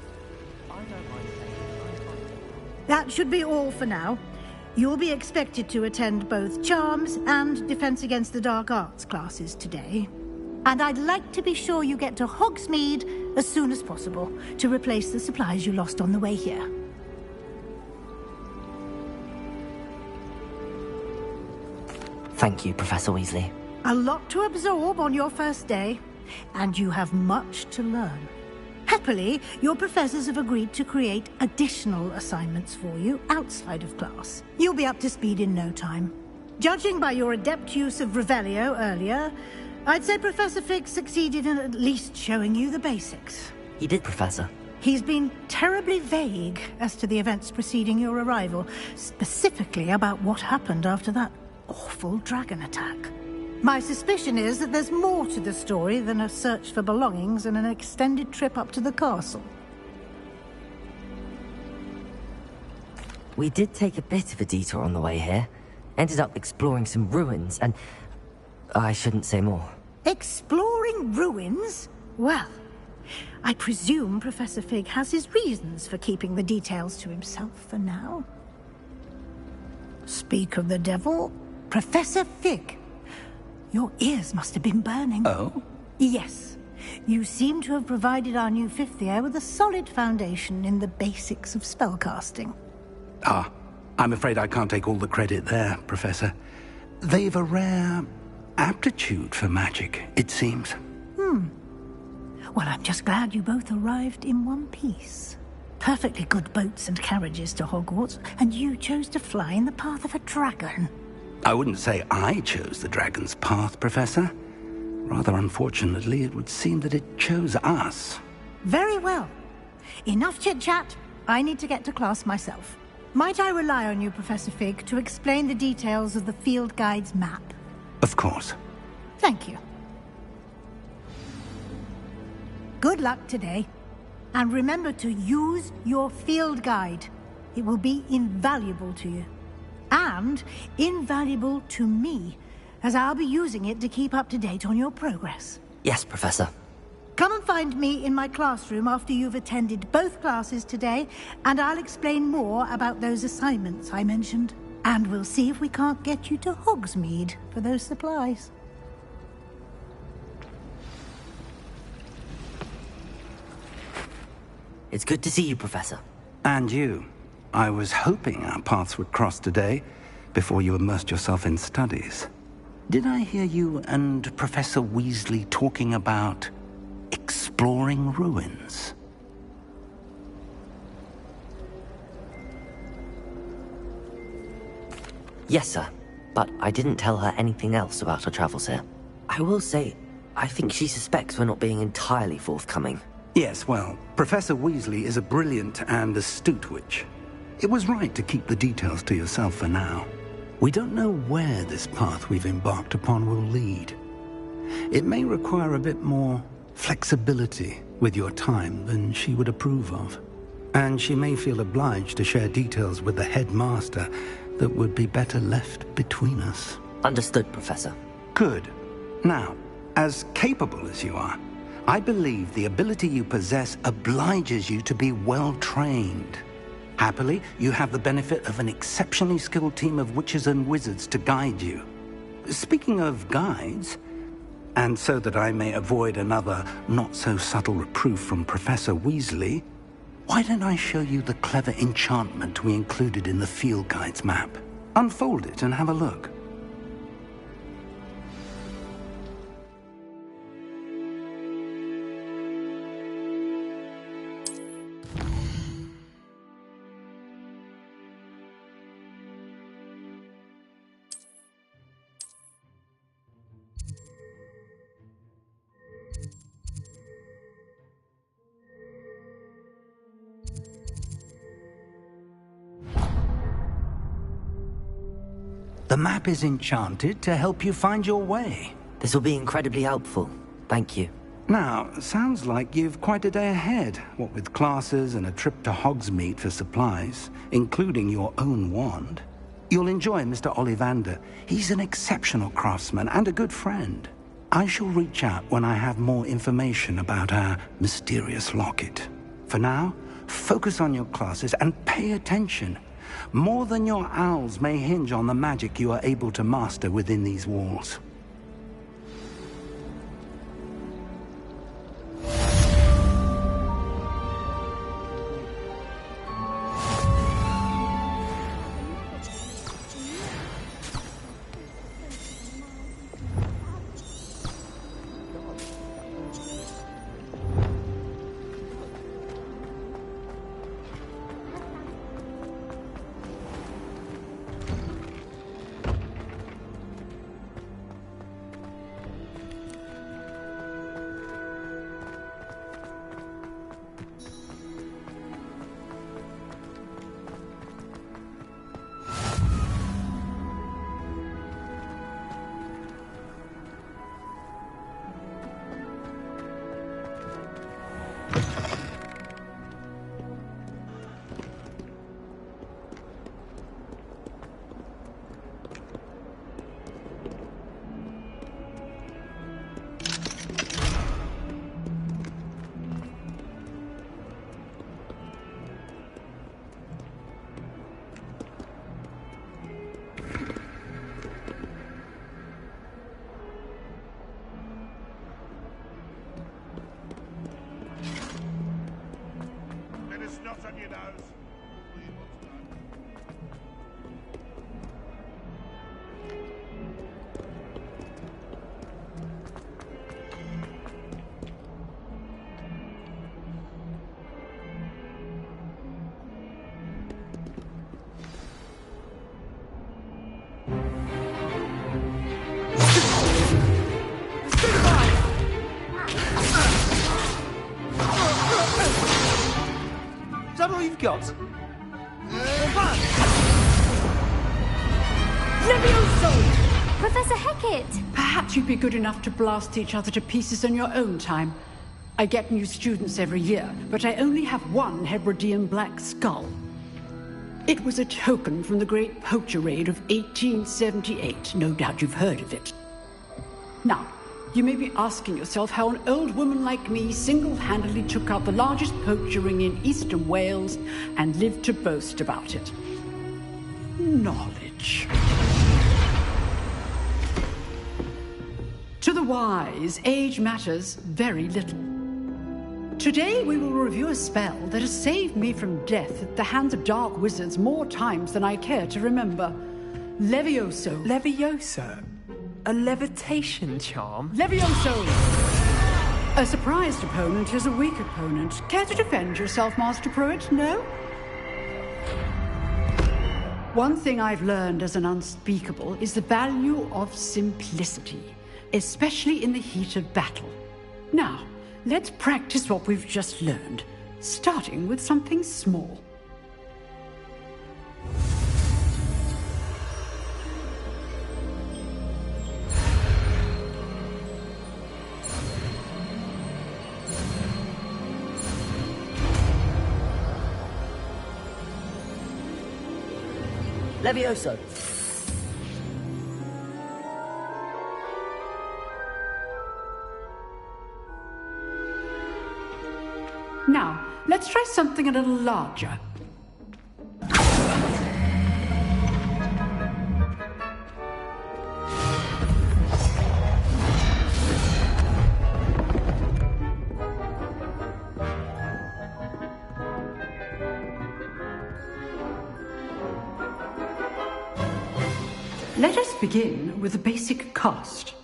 That should be all for now. You'll be expected to attend both Charms and Defense Against the Dark Arts classes today. And I'd like to be sure you get to Hogsmeade as soon as possible to replace the supplies you lost on the way here. Thank you, Professor Weasley. A lot to absorb on your first day, and you have much to learn. Happily, your professors have agreed to create additional assignments for you outside of class. You'll be up to speed in no time. Judging by your adept use of Revelio earlier, I'd say Professor Fig succeeded in at least showing you the basics. He did, Professor. He's been terribly vague as to the events preceding your arrival, specifically about what happened after that awful dragon attack. My suspicion is that there's more to the story than a search for belongings and an extended trip up to the castle. We did take a bit of a detour on the way here. Ended up exploring some ruins and... I shouldn't say more. Exploring ruins? Well, I presume Professor Fig has his reasons for keeping the details to himself for now. Speak of the devil, Professor Fig. Your ears must have been burning. Oh? Yes. You seem to have provided our new fifth year with a solid foundation in the basics of spellcasting. Ah, I'm afraid I can't take all the credit there, Professor. They've a rare aptitude for magic, it seems. Well, I'm just glad you both arrived in one piece. Perfectly good boats and carriages to Hogwarts, and you chose to fly in the path of a dragon. I wouldn't say I chose the dragon's path, Professor. Rather unfortunately, it would seem that it chose us. Very well. Enough chit-chat. I need to get to class myself. Might I rely on you, Professor Fig, to explain the details of the field guide's map? Of course. Thank you. Good luck today. And remember to use your field guide. It will be invaluable to you. And invaluable to me, as I'll be using it to keep up to date on your progress. Yes, Professor. Come and find me in my classroom after you've attended both classes today, and I'll explain more about those assignments I mentioned. And we'll see if we can't get you to Hogsmeade for those supplies. It's good to see you, Professor. And you. I was hoping our paths would cross today, before you immersed yourself in studies. Did I hear you and Professor Weasley talking about exploring ruins? Yes, sir. But I didn't tell her anything else about her travels here. I will say, I think she suspects we're not being entirely forthcoming. Yes, well, Professor Weasley is a brilliant and astute witch. It was right to keep the details to yourself for now. We don't know where this path we've embarked upon will lead. It may require a bit more flexibility with your time than she would approve of. And she may feel obliged to share details with the headmaster that would be better left between us. Understood, Professor. Good. Now, as capable as you are, I believe the ability you possess obliges you to be well-trained. Happily, you have the benefit of an exceptionally skilled team of witches and wizards to guide you. Speaking of guides, and so that I may avoid another not-so-subtle reproof from Professor Weasley, why don't I show you the clever enchantment we included in the field guide's map? Unfold it and have a look. The map is enchanted to help you find your way. This will be incredibly helpful. Thank you. Now, sounds like you've quite a day ahead, what with classes and a trip to Hogsmeade for supplies, including your own wand. You'll enjoy Mr. Ollivander. He's an exceptional craftsman and a good friend. I shall reach out when I have more information about our mysterious locket. For now, focus on your classes and pay attention. More than your owls may hinge on the magic you are able to master within these walls. Got? Levioso! Professor Hecat! Perhaps you'd be good enough to blast each other to pieces on your own time. I get new students every year, but I only have one Hebridean black skull. It was a token from the Great Poacher Raid of 1878. No doubt you've heard of it. Now, you may be asking yourself how an old woman like me single-handedly took out the largest poacher ring in eastern Wales and lived to boast about it. Knowledge. To the wise, age matters very little. Today we will review a spell that has saved me from death at the hands of dark wizards more times than I care to remember. Levioso. Levioso? A levitation charm? Levioso! A surprised opponent is a weak opponent. Care to defend yourself, Master Pruitt? No? One thing I've learned as an unspeakable is the value of simplicity, especially in the heat of battle. Now, let's practice what we've just learned, starting with something small. Levioso. Now, let's try something a little larger. Let us begin with the basic cast.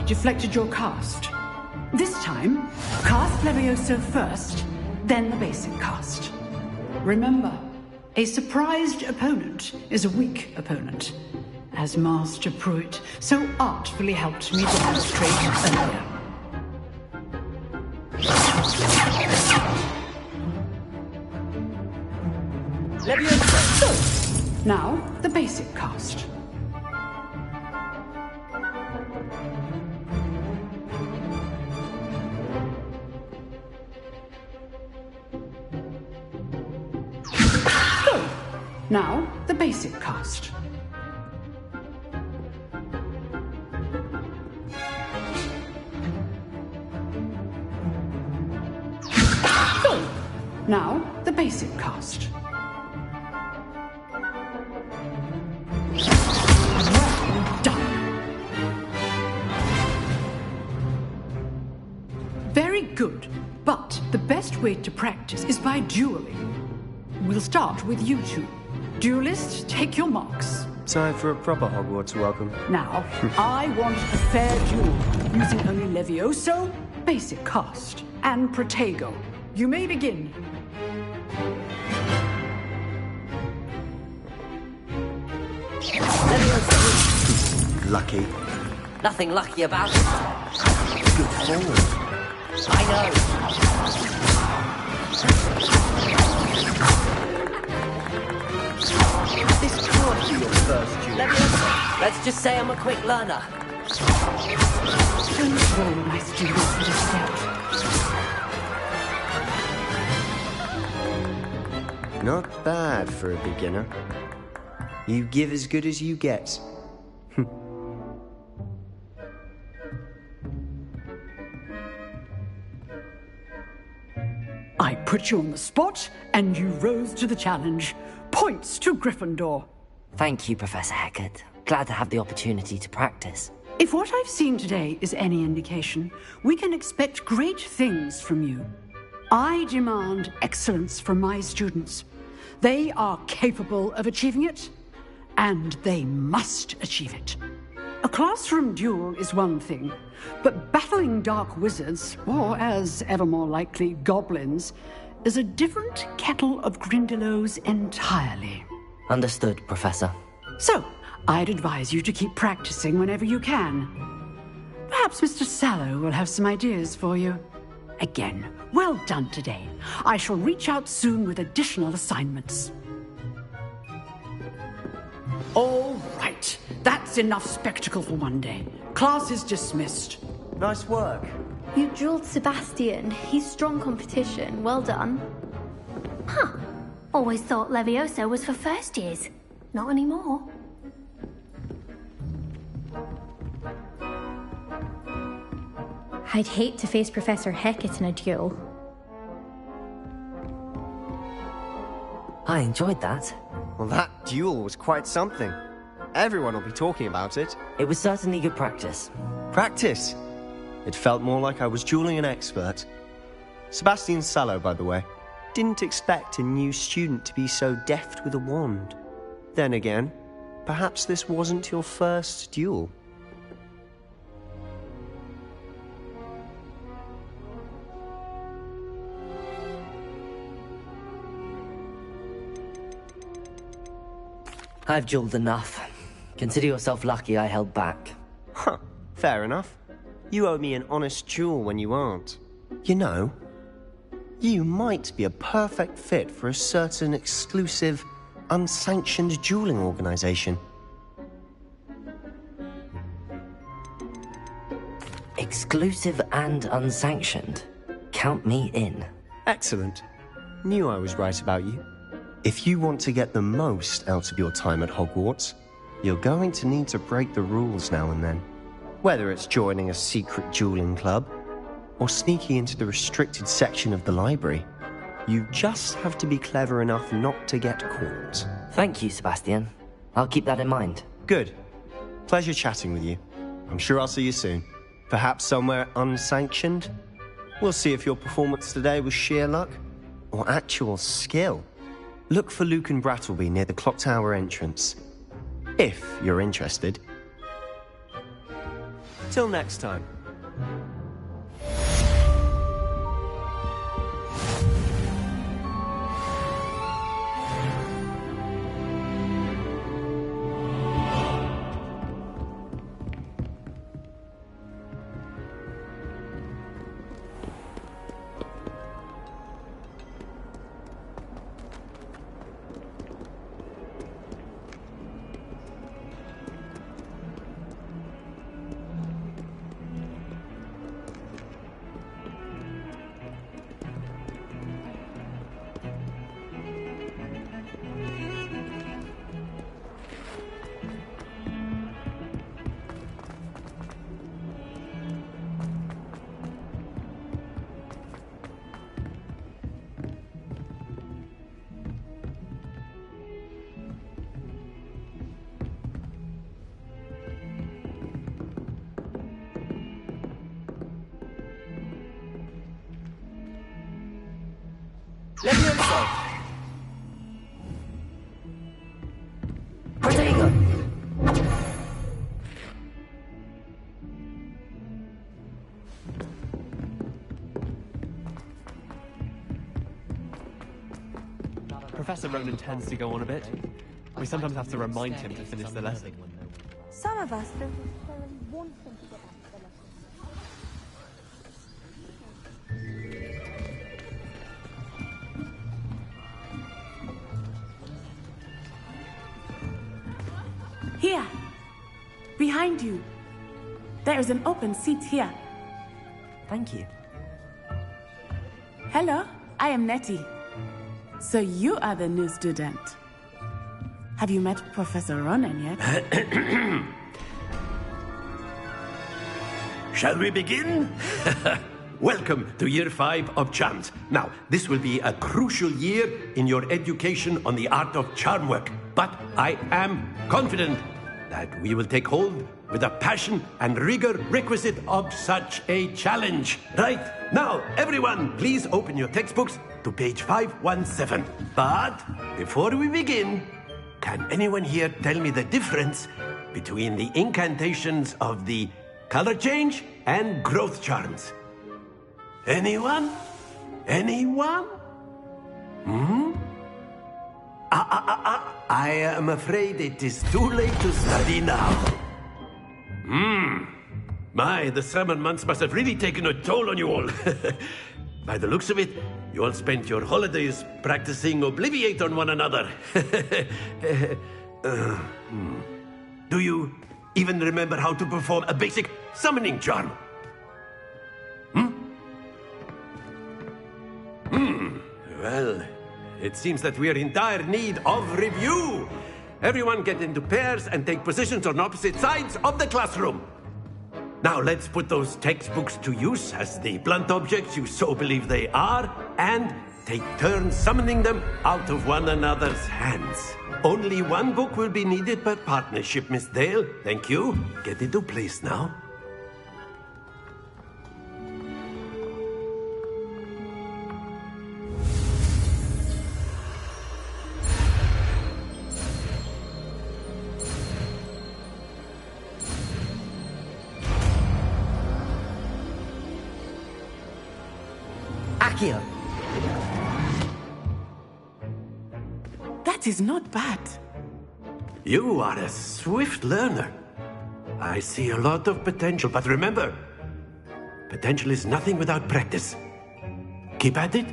deflected your cast. This time, cast Levioso first, then the basic cast. Remember, a surprised opponent is a weak opponent, as Master Pruitt so artfully helped me demonstrate earlier. Levioso! Now, the basic cast. Now, the basic cast. Now, the basic cast. Well done. Very good, but the best way to practice is by dueling. We'll start with you two. Duelists, take your marks. Time for a proper Hogwarts welcome. Now, I want a fair duel, using only Levioso, basic cast, and Protego. You may begin. Lucky. Nothing lucky about it. Good forward. I know. This can't be your first duel. Let's just say I'm a quick learner. Nice duels for this set. Not bad for a beginner. You give as good as you get. I put you on the spot, and you rose to the challenge. Points to Gryffindor. Thank you, Professor Hecat. Glad to have the opportunity to practice. If what I've seen today is any indication, we can expect great things from you. I demand excellence from my students. They are capable of achieving it, and they must achieve it. A classroom duel is one thing, but battling dark wizards, or as ever more likely, goblins, is a different kettle of Grindylows entirely. Understood, Professor. So, I'd advise you to keep practicing whenever you can. Perhaps Mr. Sallow will have some ideas for you. Again, well done today. I shall reach out soon with additional assignments. All right, that's enough spectacle for one day. Class is dismissed. Nice work. You drilled Sebastian. He's strong competition. Well done. Huh. Always thought Levioso was for first years. Not anymore. I'd hate to face Professor Hecat in a duel. I enjoyed that. Well, that duel was quite something. Everyone will be talking about it. It was certainly good practice. Practice? It felt more like I was dueling an expert. Sebastian Sallow, by the way. Didn't expect a new student to be so deft with a wand. Then again, perhaps this wasn't your first duel. I've dueled enough. Consider yourself lucky I held back. Huh, fair enough. You owe me an honest duel when you aren't. You know, you might be a perfect fit for a certain exclusive, unsanctioned dueling organization. Exclusive and unsanctioned. Count me in. Excellent. Knew I was right about you. If you want to get the most out of your time at Hogwarts, you're going to need to break the rules now and then. Whether it's joining a secret dueling club, or sneaking into the restricted section of the library, you just have to be clever enough not to get caught. Thank you, Sebastian. I'll keep that in mind. Good. Pleasure chatting with you. I'm sure I'll see you soon. Perhaps somewhere unsanctioned? We'll see if your performance today was sheer luck, or actual skill. Look for Luke and Brattleby near the clock tower entrance. If you're interested. Till next time. Let me inside. Protego. Professor Ronan tends to go on a bit. We sometimes have to remind him to finish the lesson. Some of us don't necessarily want him to get back to the lesson. Here! Behind you! There is an open seat here. Thank you. Hello, I am Nettie. So you are the new student. Have you met Professor Ronan yet? Shall we begin? Welcome to Year 5 of Charms. Now, this will be a crucial year in your education on the art of charm work. But I am confident that we will take hold with the passion and rigor requisite of such a challenge. Right, now, everyone, please open your textbooks to page 517. But before we begin, can anyone here tell me the difference between the incantations of the color change and growth charms? Anyone? Anyone? I am afraid it is too late to study now. My, the summer months must have really taken a toll on you all. By the looks of it, you all spent your holidays practicing Obliviate on one another. Do you even remember how to perform a basic summoning charm? Well, it seems that we are in dire need of review. Everyone get into pairs and take positions on opposite sides of the classroom. Now let's put those textbooks to use as the blunt objects you so believe they are, and take turns summoning them out of one another's hands. Only one book will be needed per partnership, Miss Dale. Thank you. Get into place now. Accio. That is not bad. You are a swift learner. I see a lot of potential, but remember, potential is nothing without practice. Keep at it.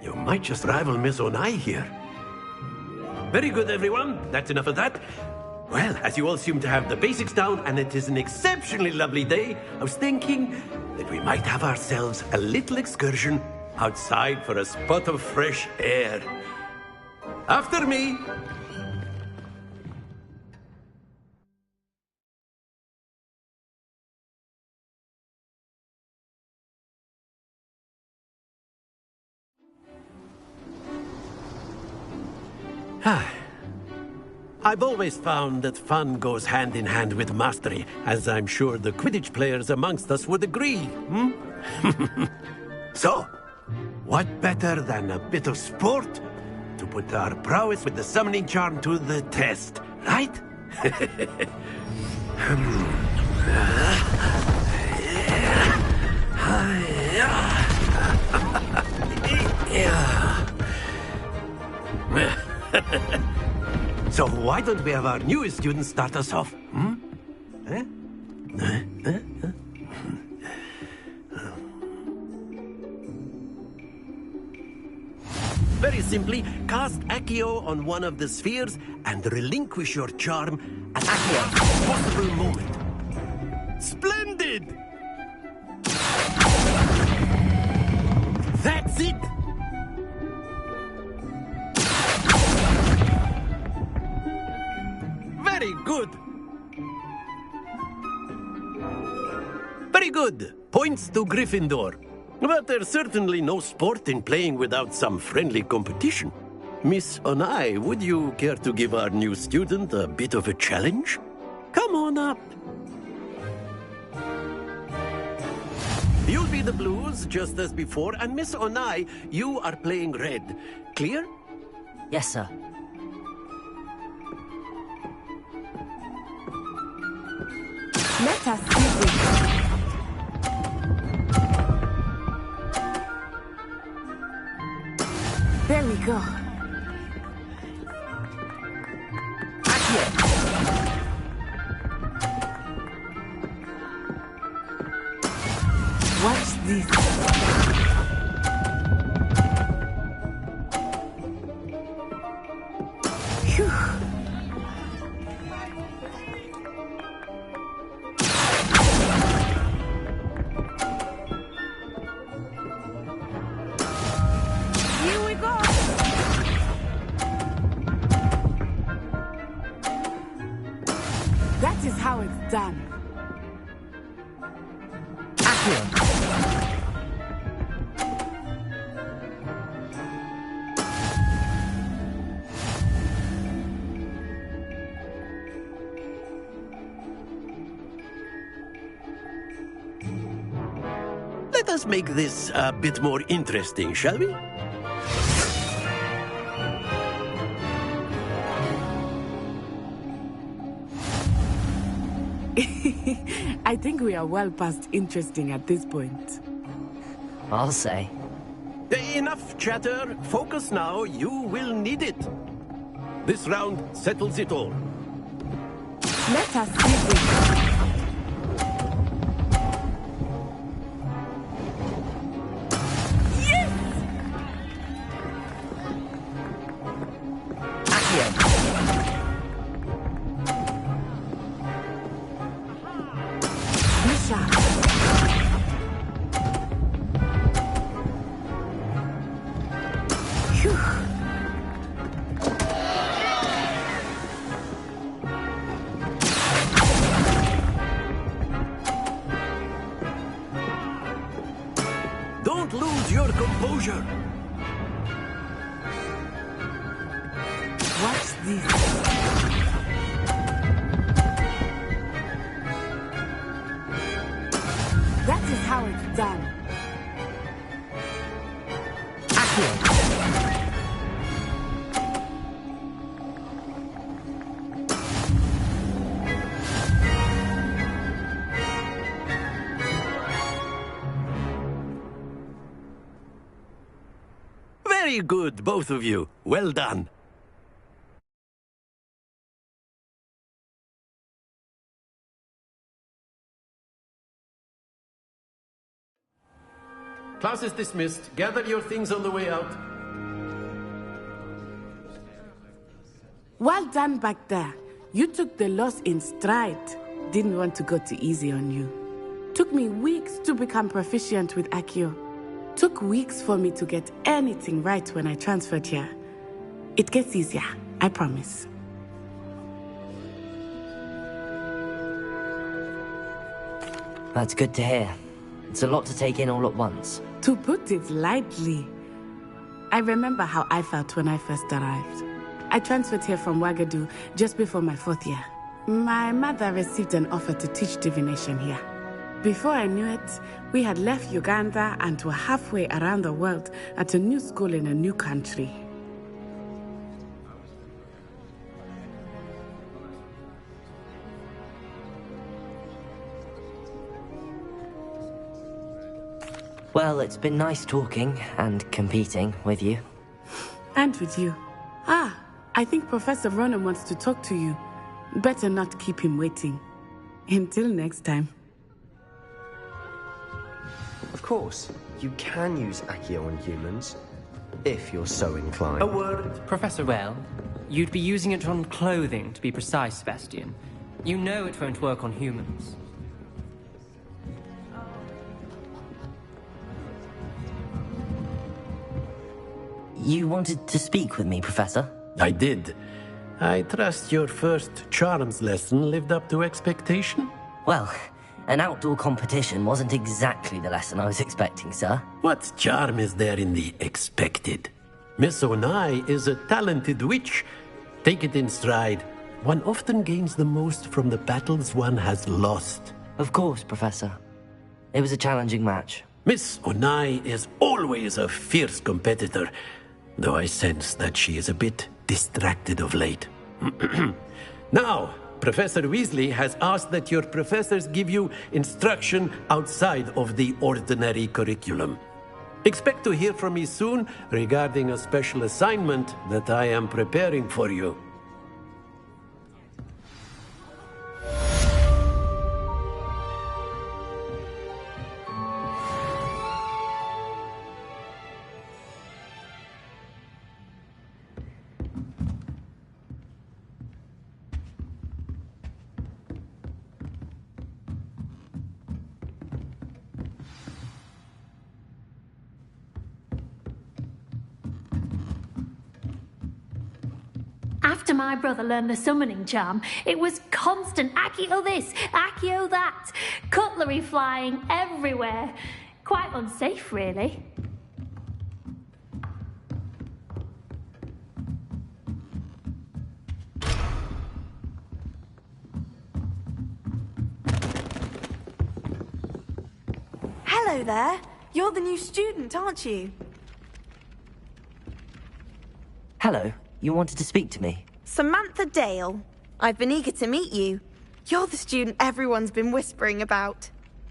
You might just rival Miss Onai here. Very good, everyone. That's enough of that. Well, as you all seem to have the basics down, and it is an exceptionally lovely day, I was thinking that we might have ourselves a little excursion outside for a spot of fresh air. After me. I've always found that fun goes hand in hand with mastery, as I'm sure the Quidditch players amongst us would agree. So, what better than a bit of sport to put our prowess with the summoning charm to the test, right? So why don't we have our newest student start us off? Eh? Very simply, cast Accio on one of the spheres and relinquish your charm at the last possible moment. Splendid! That's it! Very good! Very good! Points to Gryffindor. But there's certainly no sport in playing without some friendly competition. Miss Onai, would you care to give our new student a bit of a challenge? Come on up. You'll be the blues, just as before, and Miss Onai, you are playing red. Clear? Yes, sir. Let us see this. There we go. Watch this. Phew. Here we go. That is how it's done. Let us make this a bit more interesting, shall we? I think we are well past interesting at this point. I'll say. Enough chatter. Focus now. You will need it. This round settles it all. Let us see this. Don't lose your composure. Watch this. That is how it's done. Very good, both of you. Well done. Class is dismissed. Gather your things on the way out. Well done back there. You took the loss in stride. Didn't want to go too easy on you. Took me weeks to become proficient with Accio. Took weeks for me to get anything right when I transferred here. It gets easier, I promise. That's good to hear. It's a lot to take in all at once. To put it lightly, I remember how I felt when I first arrived. I transferred here from Wagadu just before my 4th year. My mother received an offer to teach divination here. Before I knew it, we had left Uganda and were halfway around the world at a new school in a new country. Well, it's been nice talking and competing with you. And with you. I think Professor Ronan wants to talk to you. Better not keep him waiting. Until next time. Of course, you can use Accio on humans, if you're so inclined. A word, Professor. Well, you'd be using it on clothing, to be precise, Sebastian. You know it won't work on humans. You wanted to speak with me, Professor? I did. I trust your first charms lesson lived up to expectation? Well, an outdoor competition wasn't exactly the lesson I was expecting, sir. What charm is there in the expected? Miss Onai is a talented witch. Take it in stride. One often gains the most from the battles one has lost. Of course, Professor. It was a challenging match. Miss Onai is always a fierce competitor, though I sense that she is a bit distracted of late. Now, Professor Weasley has asked that your professors give you instruction outside of the ordinary curriculum. Expect to hear from me soon regarding a special assignment that I am preparing for you. After my brother learned the summoning charm, it was constant Accio this, Accio that, cutlery flying everywhere. Quite unsafe, really. Hello there. You're the new student, aren't you? Hello. You wanted to speak to me? Samantha Dale. I've been eager to meet you. You're the student everyone's been whispering about.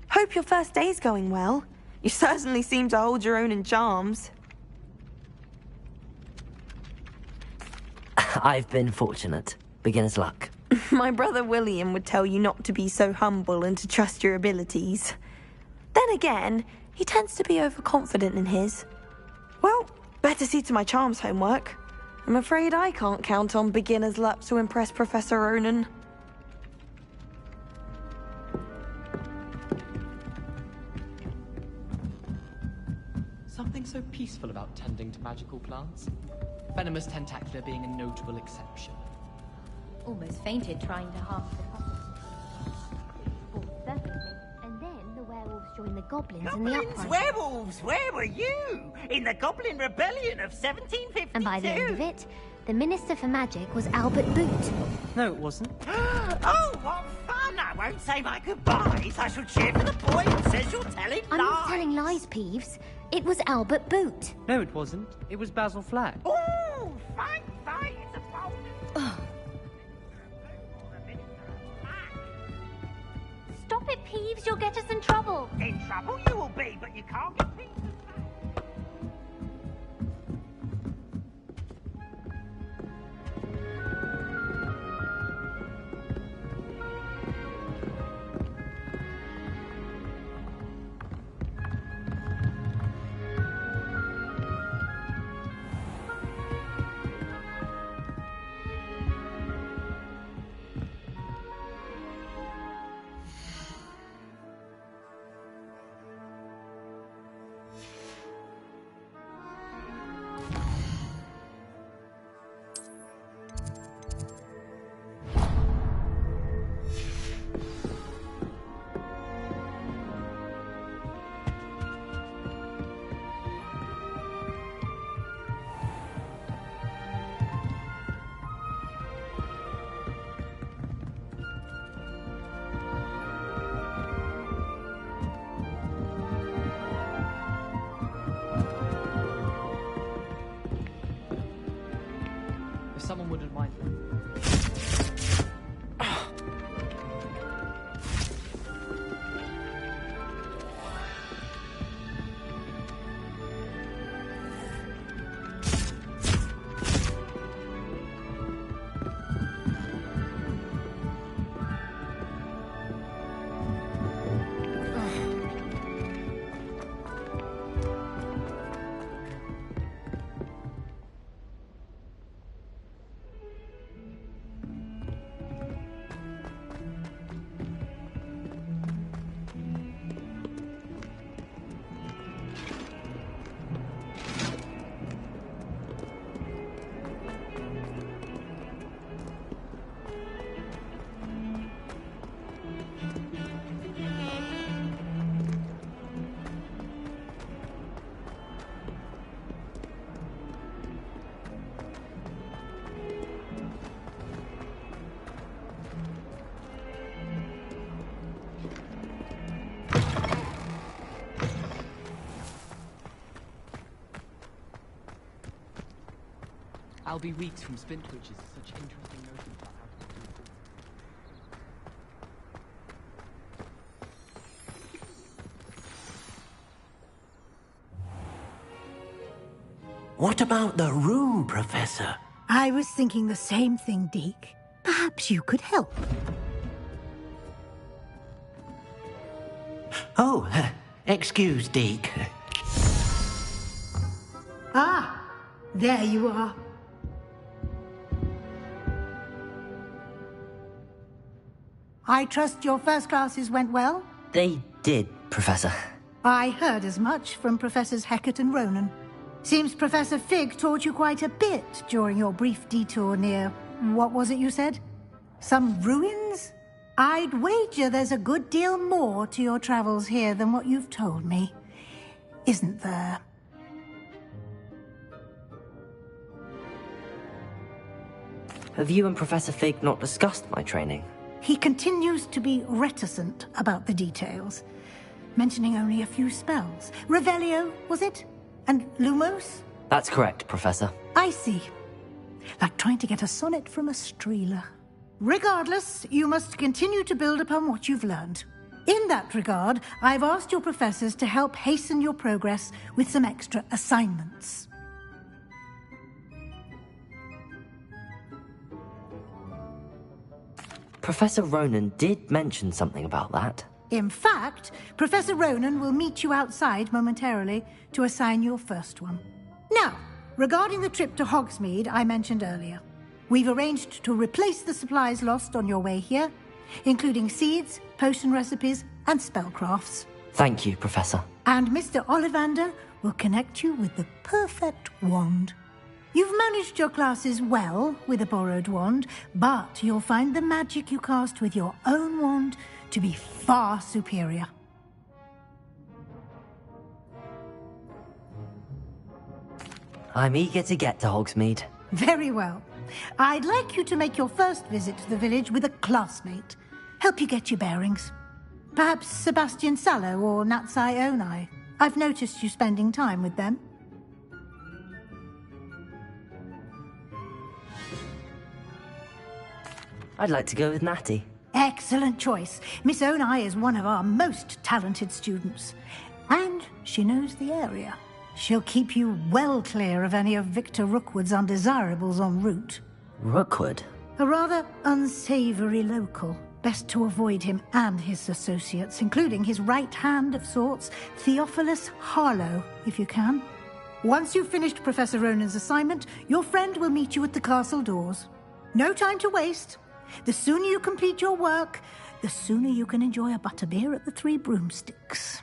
Hope your first day's going well. You certainly seem to hold your own in charms. I've been fortunate. Beginner's luck. My brother William would tell you not to be so humble and to trust your abilities. Then again, he tends to be overconfident in his. Well, better see to my charms homework. I'm afraid I can't count on beginner's luck to impress Professor Ronan. Something so peaceful about tending to magical plants. Venomous tentacula being a notable exception. Almost fainted trying to harm the puppet. And then the werewolves joined the goblins in the uprising. Werewolves, where were you? In the Goblin Rebellion of 1752. And by the end of it, the Minister for Magic was Albert Boot. No, it wasn't. Oh, what fun! I won't say my goodbyes. I shall cheer for the boy who says you're telling I'm lies. not telling lies, Peeves. It was Albert Boot. No, it wasn't. It was Basil Flack. Oh, fine, fine. It's a bold... Stop it, Peeves. You'll get us in trouble. In trouble you will be, but you can't get things to say. If someone wouldn't mind. I'll be weeks from Spint, which is such interesting notions about how to do it. What about the room, Professor? I was thinking the same thing, Deke. Perhaps you could help. Oh, excuse, Deke. Ah, there you are. I trust your first classes went well? They did, Professor. I heard as much from Professors Hecat and Ronan. Seems Professor Fig taught you quite a bit during your brief detour near... what was it you said? Some ruins? I'd wager there's a good deal more to your travels here than what you've told me. Isn't there? Have you and Professor Fig not discussed my training? He continues to be reticent about the details, mentioning only a few spells. Revelio, was it? And Lumos? That's correct, Professor. I see. Like trying to get a sonnet from a streeler. Regardless, you must continue to build upon what you've learned. In that regard, I've asked your professors to help hasten your progress with some extra assignments. Professor Ronan did mention something about that. In fact, Professor Ronan will meet you outside momentarily to assign your first one. Now, regarding the trip to Hogsmeade I mentioned earlier, we've arranged to replace the supplies lost on your way here, including seeds, potion recipes, and spellcrafts. Thank you, Professor. And Mr. Ollivander will connect you with the perfect wand. You've managed your classes well with a borrowed wand, but you'll find the magic you cast with your own wand to be far superior. I'm eager to get to Hogsmeade. Very well. I'd like you to make your first visit to the village with a classmate. Help you get your bearings. Perhaps Sebastian Sallow or Natsai Onai. I've noticed you spending time with them. I'd like to go with Natty. Excellent choice. Miss Onai is one of our most talented students. And she knows the area. She'll keep you well clear of any of Victor Rookwood's undesirables en route. Rookwood? A rather unsavory local. Best to avoid him and his associates, including his right hand of sorts, Theophilus Harlow, if you can. Once you've finished Professor Ronan's assignment, your friend will meet you at the castle doors. No time to waste. The sooner you complete your work, the sooner you can enjoy a butterbeer at the Three Broomsticks.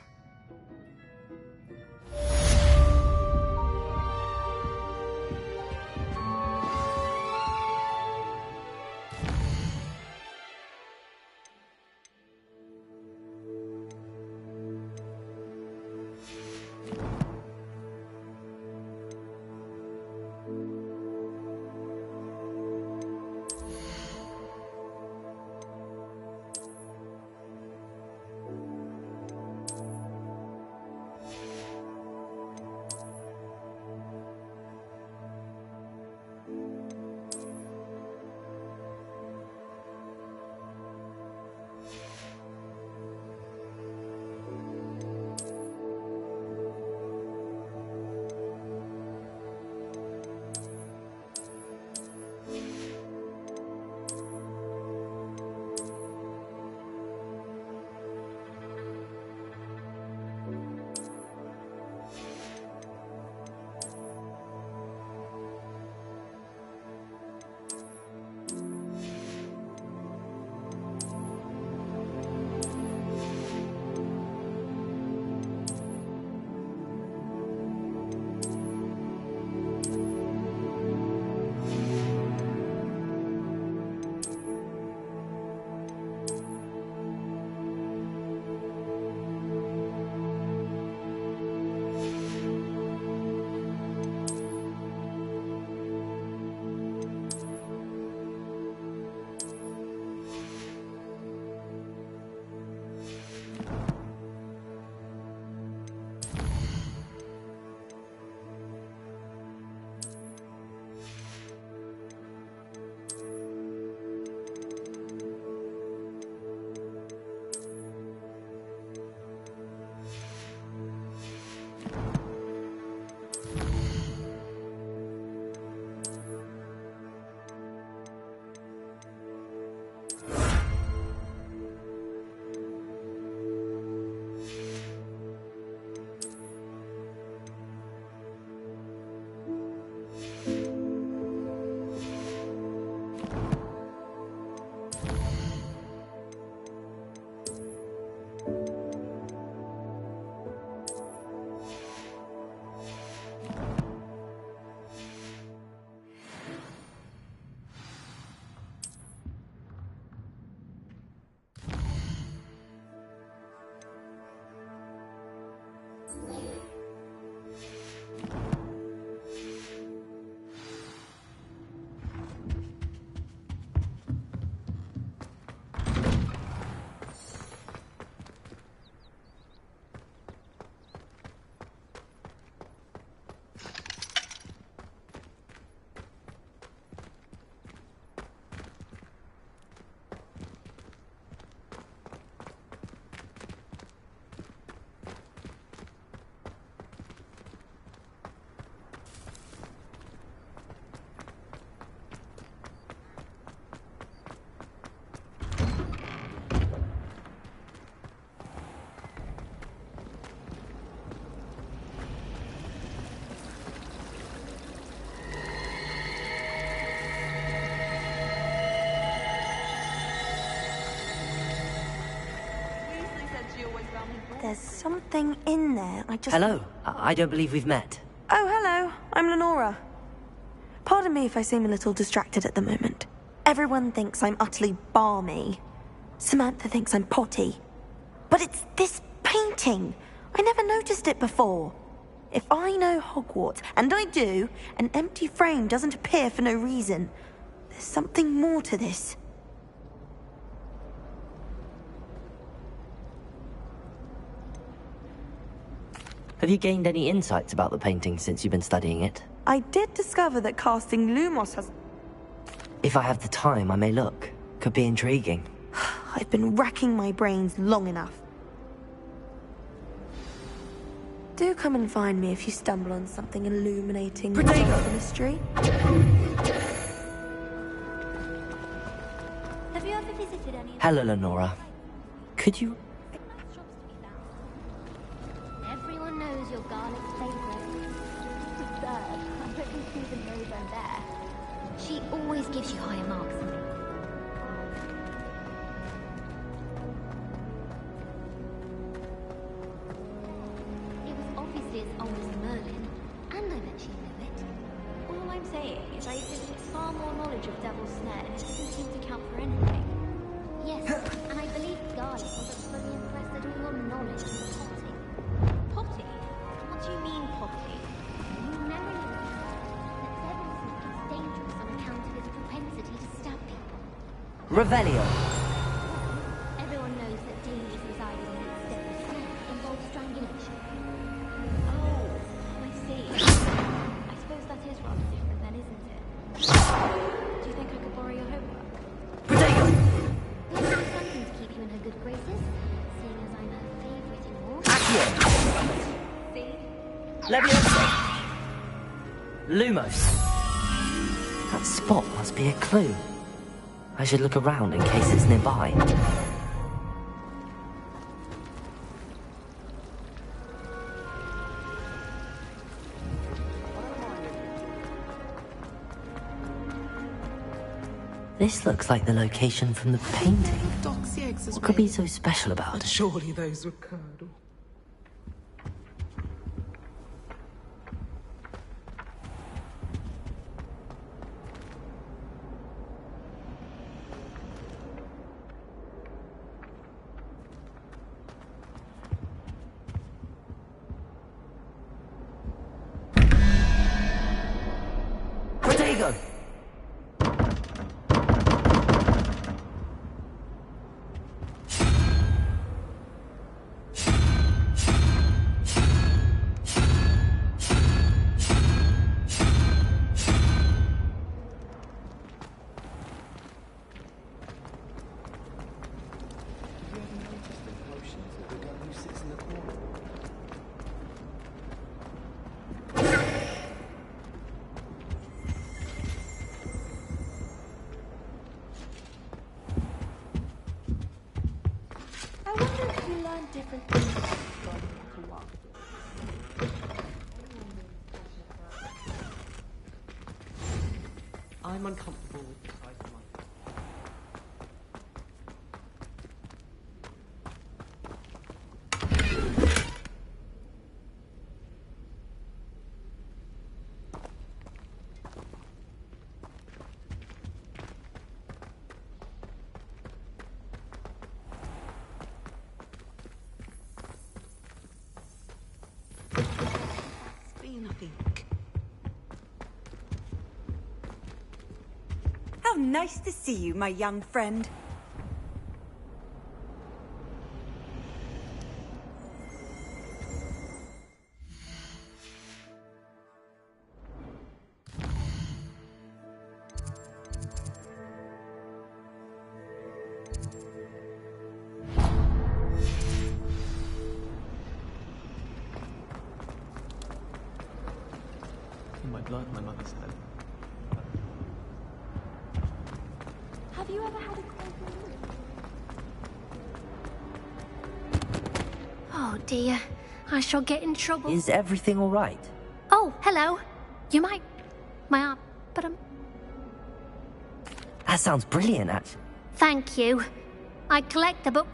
There's something in there. I just... Hello. I don't believe we've met. Oh, hello. I'm Lenora. Pardon me if I seem a little distracted at the moment. Everyone thinks I'm utterly balmy. Samantha thinks I'm potty. But it's this painting. I never noticed it before. If I know Hogwarts, and I do, an empty frame doesn't appear for no reason. There's something more to this. Have you gained any insights about the painting since you've been studying it? I did discover that casting Lumos has... If I have the time, I may look. Could be intriguing. I've been racking my brains long enough. Do come and find me if you stumble on something illuminating the mystery. Have you ever visited any... Hello, Lenora. Could you... Everyone knows you're Garlic's favourite. Third, I'm pretty Susan knows I'm there. She always gives you higher marks than me. It was obviously as old as Merlin, and I bet she knew it. All I'm saying is I exhibit far more knowledge of Devil's Snare, and it doesn't seem to count for anything. Yes, and I believe Garlic wasn't fully impressed at all your knowledge of potty. Potty? What do you mean, potty? You narrowly revealed that Devil's Snare is dangerous on account of its propensity to stab people. Revelio. Everyone knows that dangers residing in its Devil's Snare involve strangulation. Oh, I see. I suppose that is rather different then, isn't it? Do you think I could borrow your homework? Potato! Something to keep you in her good graces, seeing as I'm her favourite in all. Accio! See? Leviosa! Lumos! That spot must be a clue. I should look around in case it's nearby. This looks like the location from the painting. What could be so special about it? Surely those were curdle. Protego! I wonder if you learn different things about God after one. I'm uncomfortable with the size of my... Been, I think. How nice to see you, my young friend. In my blood, my mother said. Have you ever had a close Oh dear, I shall get in trouble. Is everything all right? Oh, hello. You might... but That sounds brilliant, actually. Thank you. I collect the book.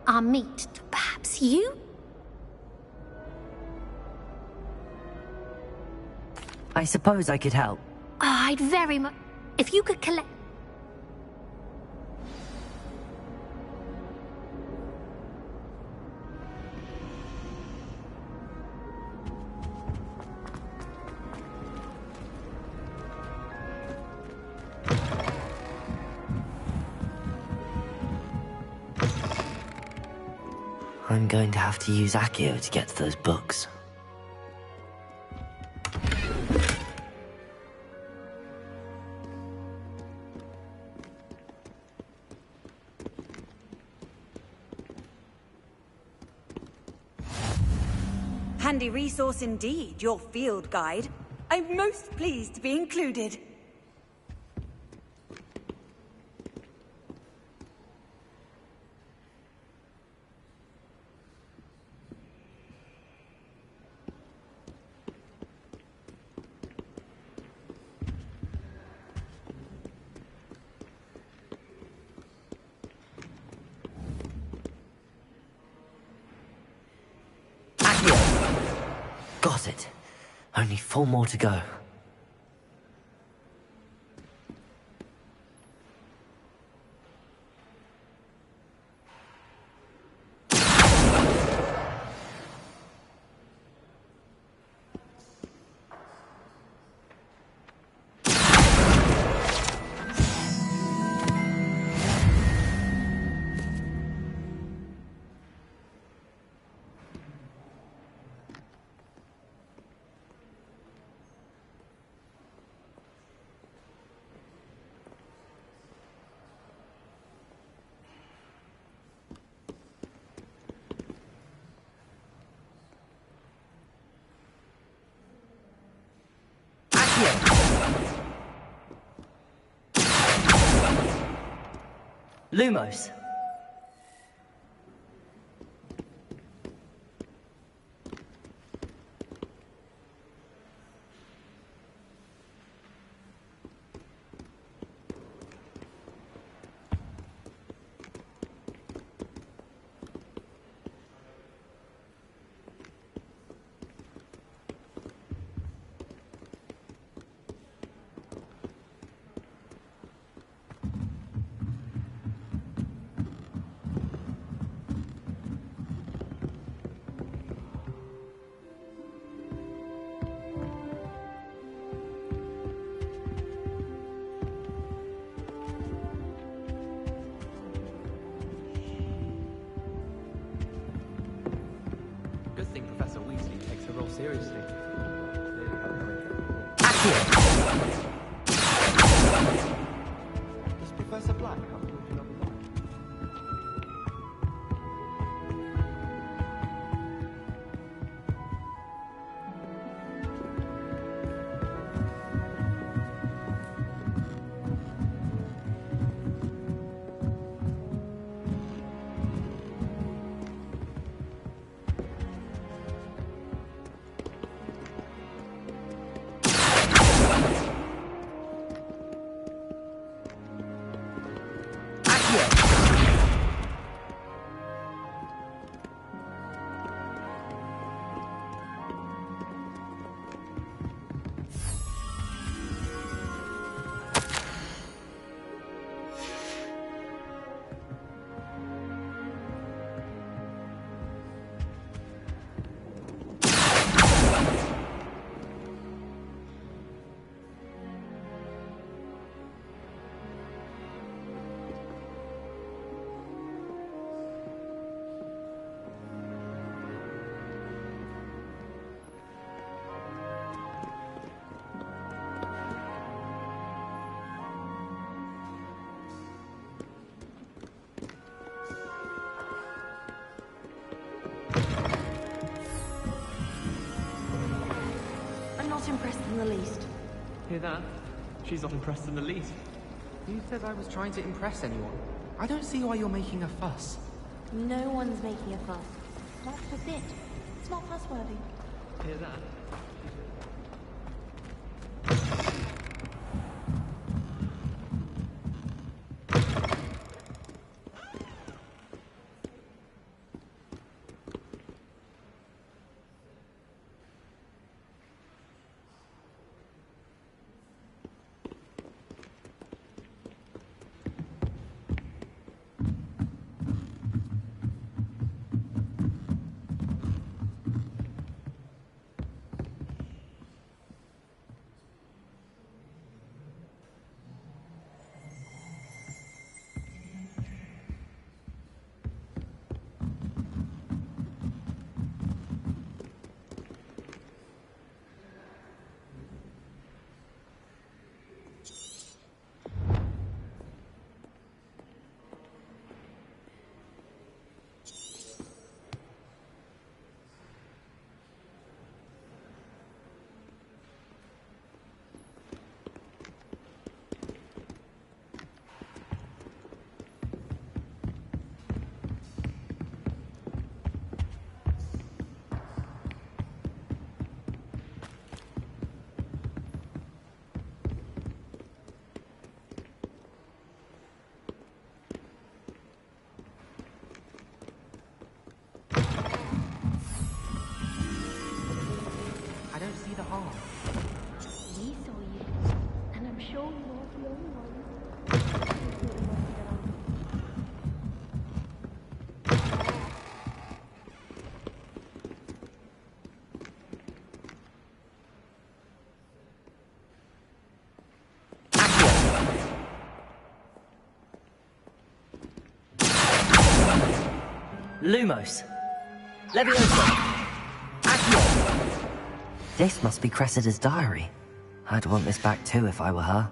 I'll meet. Perhaps you? I suppose I could help. Oh, I'd very much... If you could collect... I'm going to have to use Accio to get to those books. Handy resource indeed, your field guide. I'm most pleased to be included. Got it. Only 4 more to go. Lumos. Good thing Professor Weasley takes her role seriously. Does Professor Black have to another life? I'm not impressed in the least. Hear that? She's not impressed in the least. You said I was trying to impress anyone. I don't see why you're making a fuss. No one's making a fuss. That's just it. It's not fussworthy. Hear that? Lumos. Levioso. Accio. This must be Cressida's diary. I'd want this back too if I were her.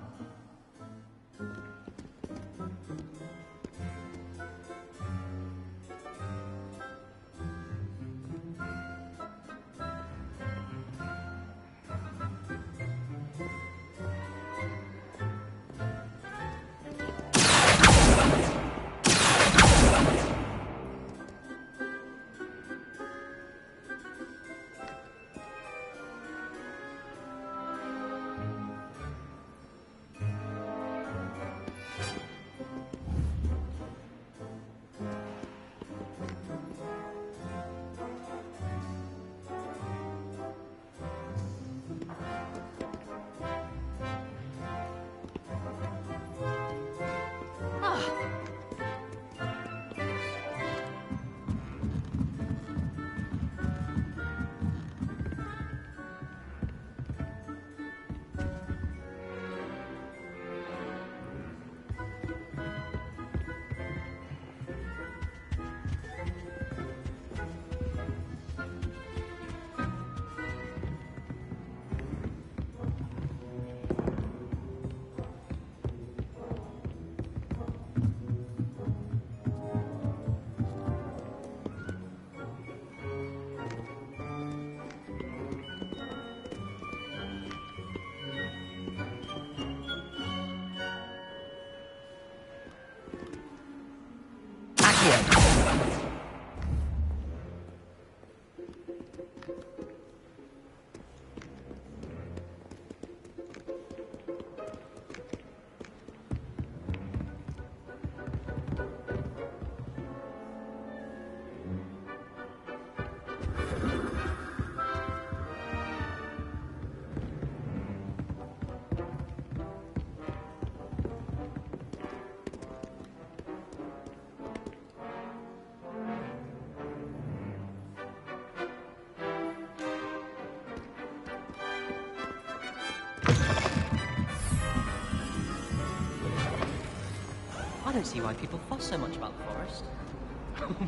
I don't see why people fuss so much about the forest.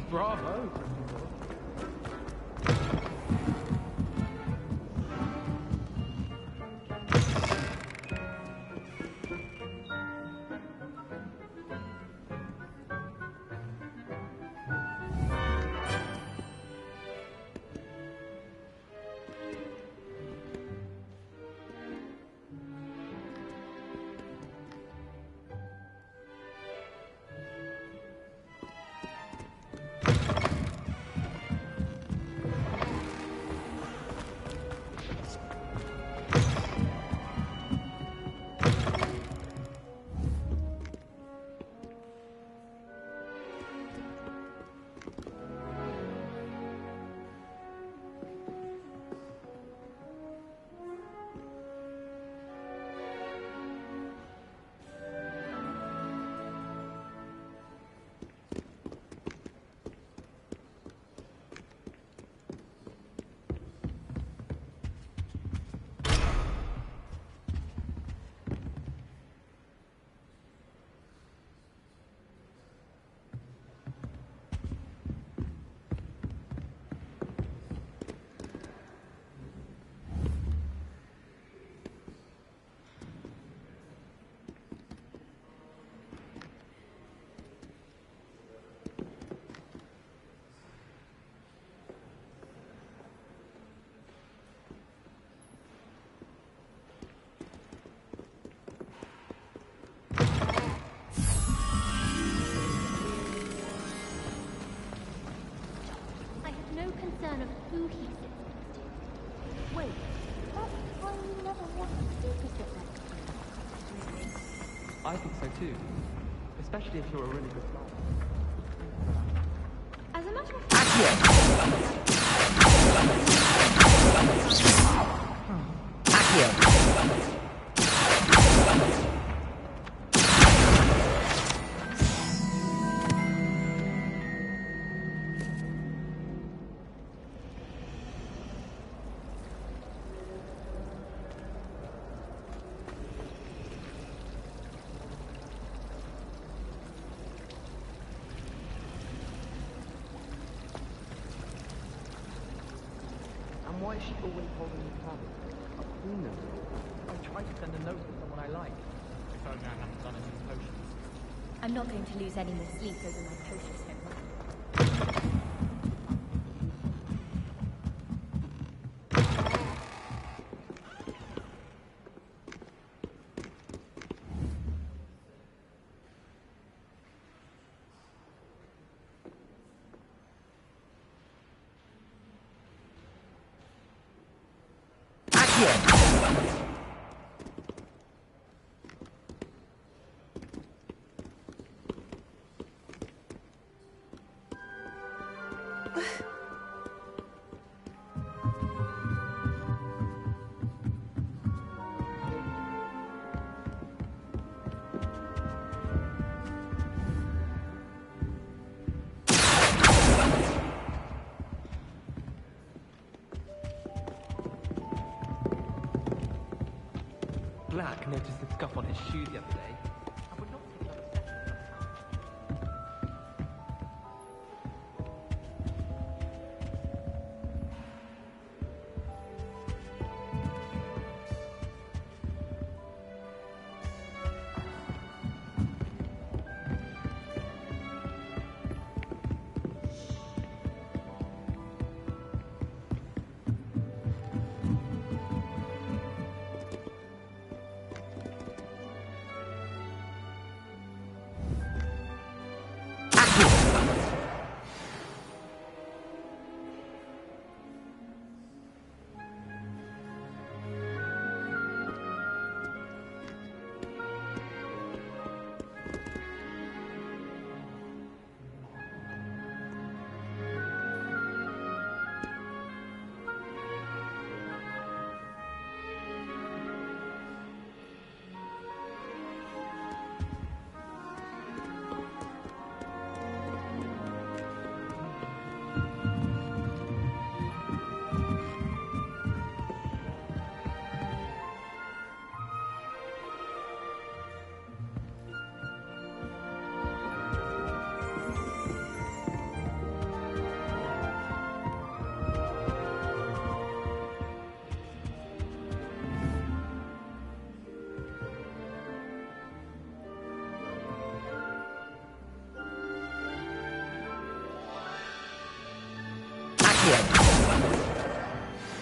Bravo! concern of who he sits next to. Wait, that's why you never wanted to sit next to him. I think so too. Especially if you're a really good player. As a matter of fact... Accio! Why is she always holding these plans? I've seen them. I tried to send a note to someone I like. If only I hadn't done it with potions. I'm not going to lose any more sleep over my potions, Homer. Black noticed the scuff on his shoe the other day. I would not take another step in that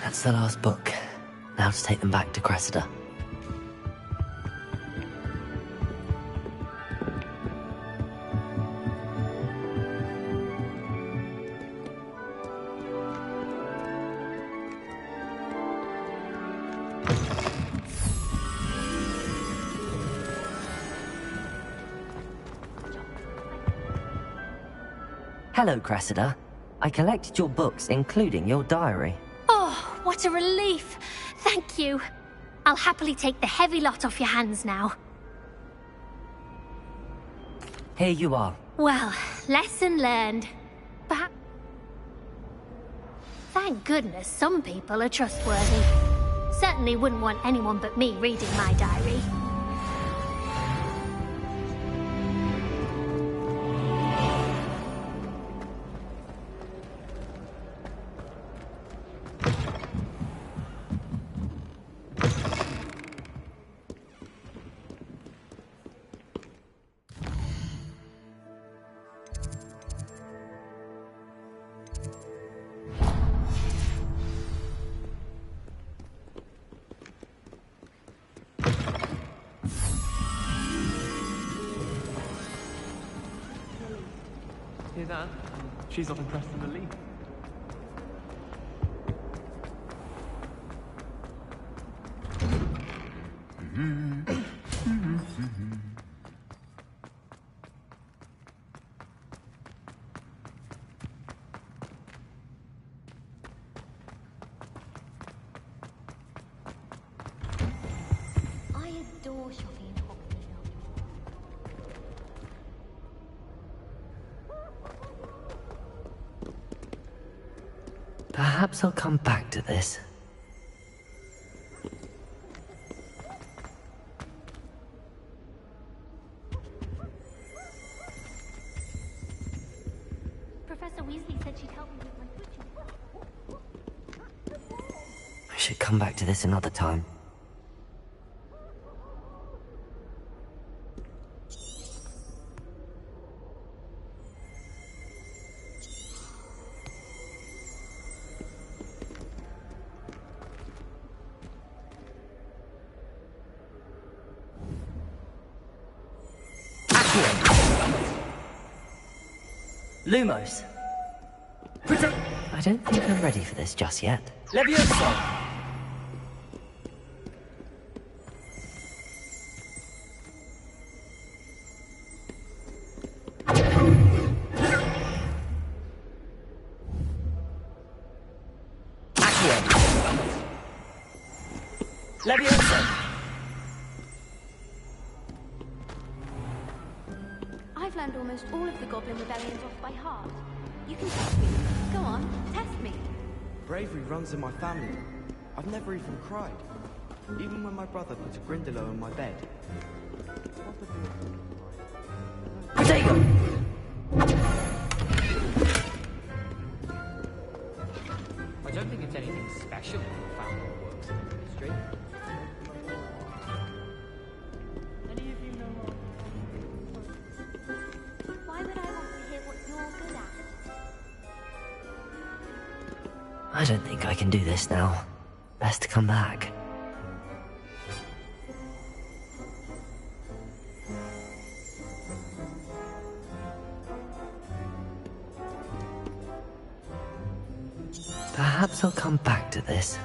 That's the last book. Now to take them back to Cressida. Hello, Cressida. I collected your books, including your diary. Oh, what a relief. Thank you. I'll happily take the heavy lot off your hands now. Here you are. Well, lesson learned. Perhaps... Thank goodness some people are trustworthy. Certainly wouldn't want anyone but me reading my diary. Here's Anne. She's not impressed in the least. I adore shopping in Hogwarts. Perhaps I'll come back to this. Professor Weasley said she'd help me with my should come back to this another time. Lumos! I don't think I'm ready for this just yet. Levioso! Levioso! I've learned almost all of the Goblin rebellions off by heart. You can test me. Go on, test me. Bravery runs in my family. I've never even cried. Even when my brother put a Grindylow on my bed. Potato! I don't think it's anything special if your family works in the ministry. Any of you know more? Why would I want to hear what you're good at? I don't think I can do this now. Best to come back. Perhaps I'll come back to this.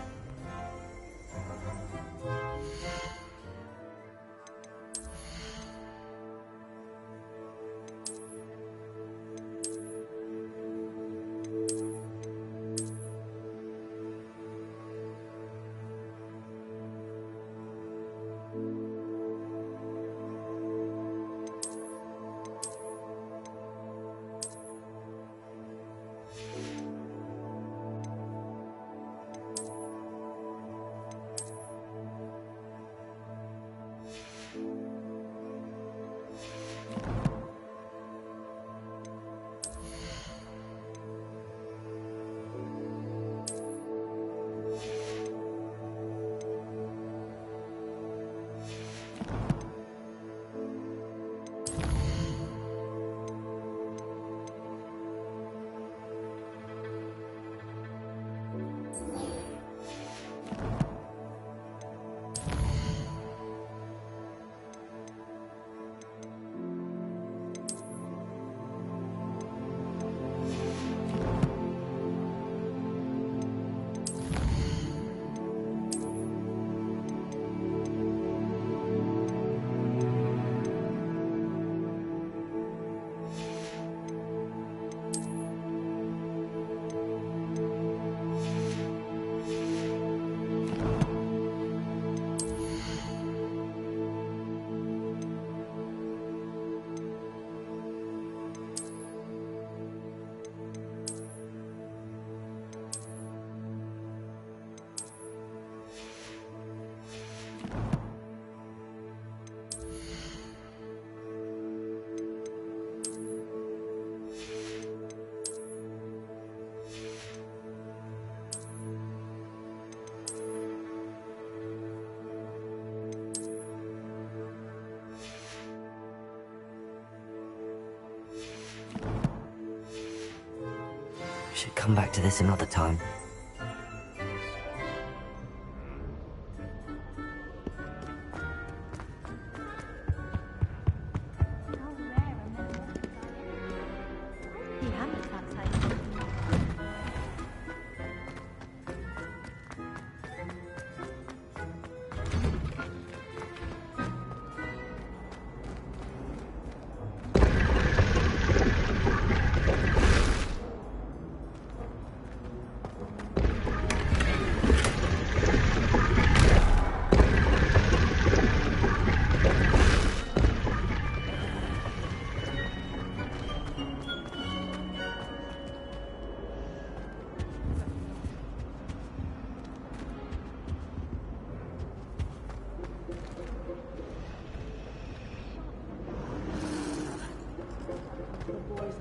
Should come back to this another time.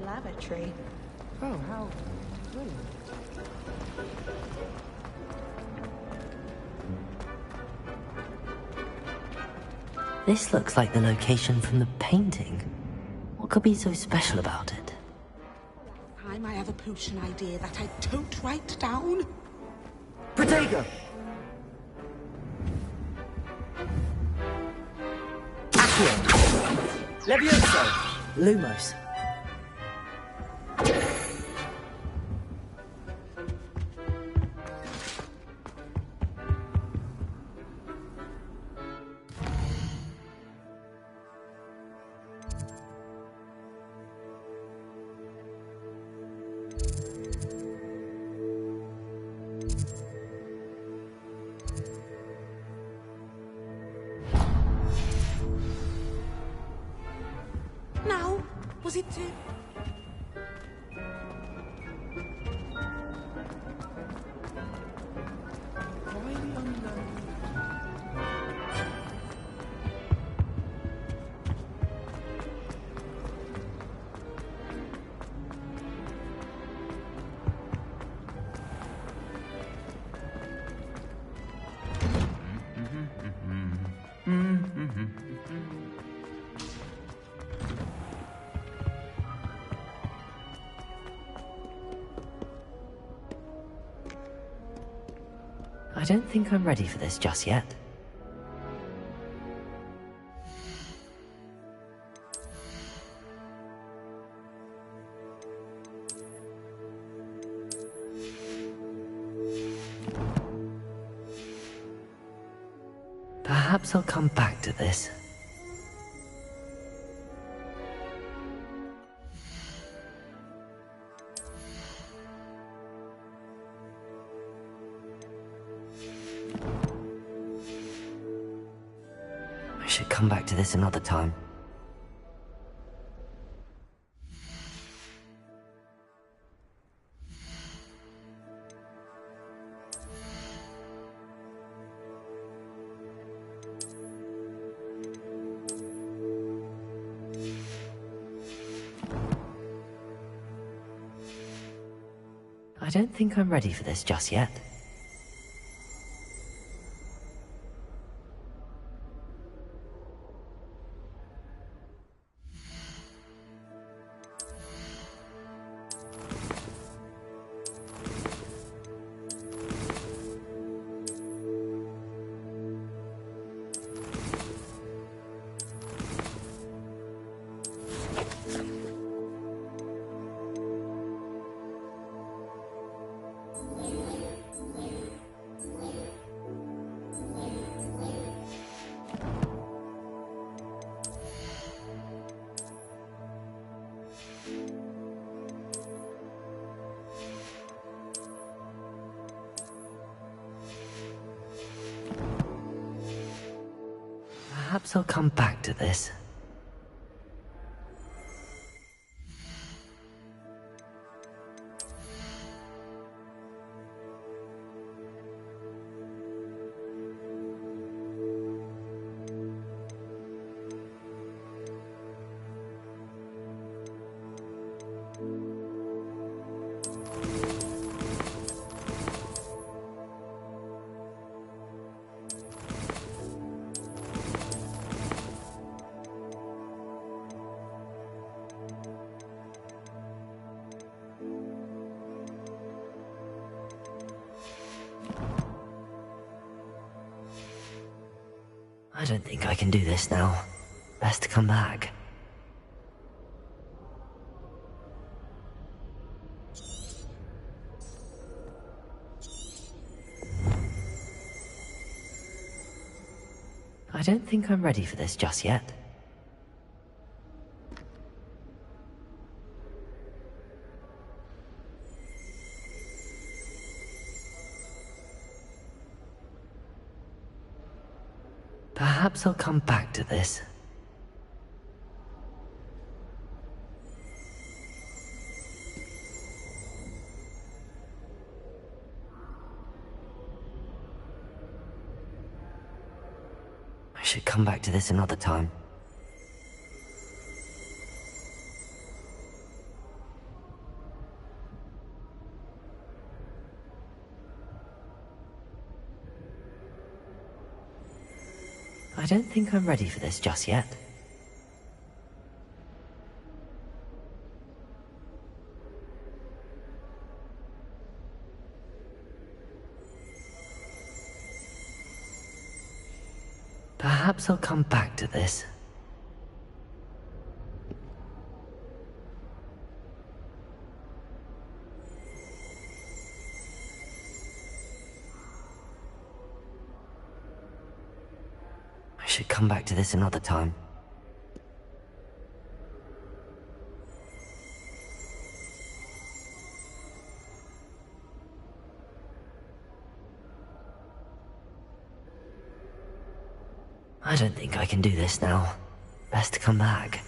Lavatory. Oh, how brilliant. This looks like the location from the painting. What could be so special about it? Time I have a potion idea that I don't write down. Protego! Accio! Levioso! Lumos. Now, was it I don't think I'm ready for this just yet. Perhaps I'll come back to this. I should come back to this another time. I don't think I'm ready for this just yet. Perhaps I'll come back to this. I don't think I can do this now. Best to come back. I don't think I'm ready for this just yet. Perhaps I'll come back to this. I should come back to this another time. I don't think I'm ready for this just yet. Perhaps I'll come back to this. I should come back to this another time. I don't think I can do this now. Best to come back.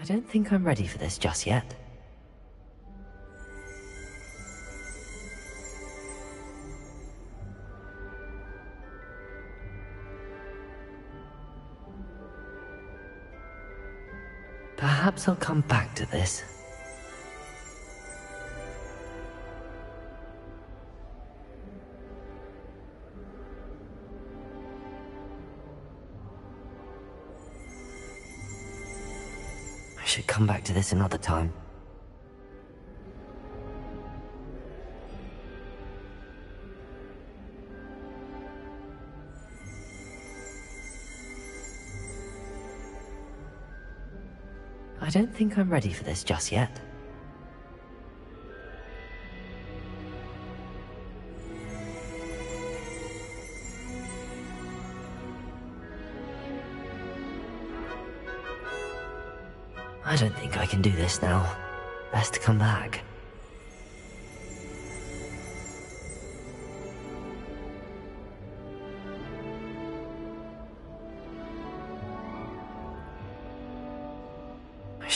I don't think I'm ready for this just yet. Perhaps I'll come back to this. I should come back to this another time. I don't think I'm ready for this just yet. I don't think I can do this now. Best to come back.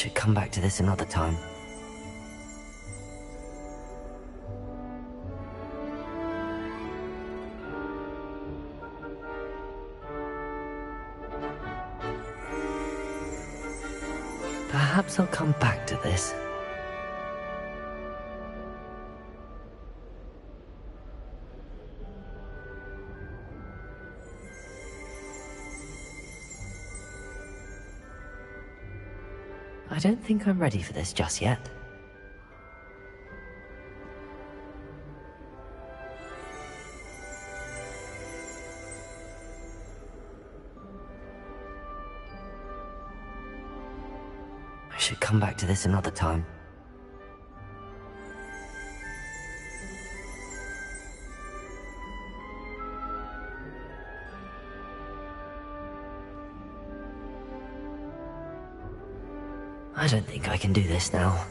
should come back to this another time. Perhaps I'll come back to this. I don't think I'm ready for this just yet. I should come back to this another time. I don't think I can do this now.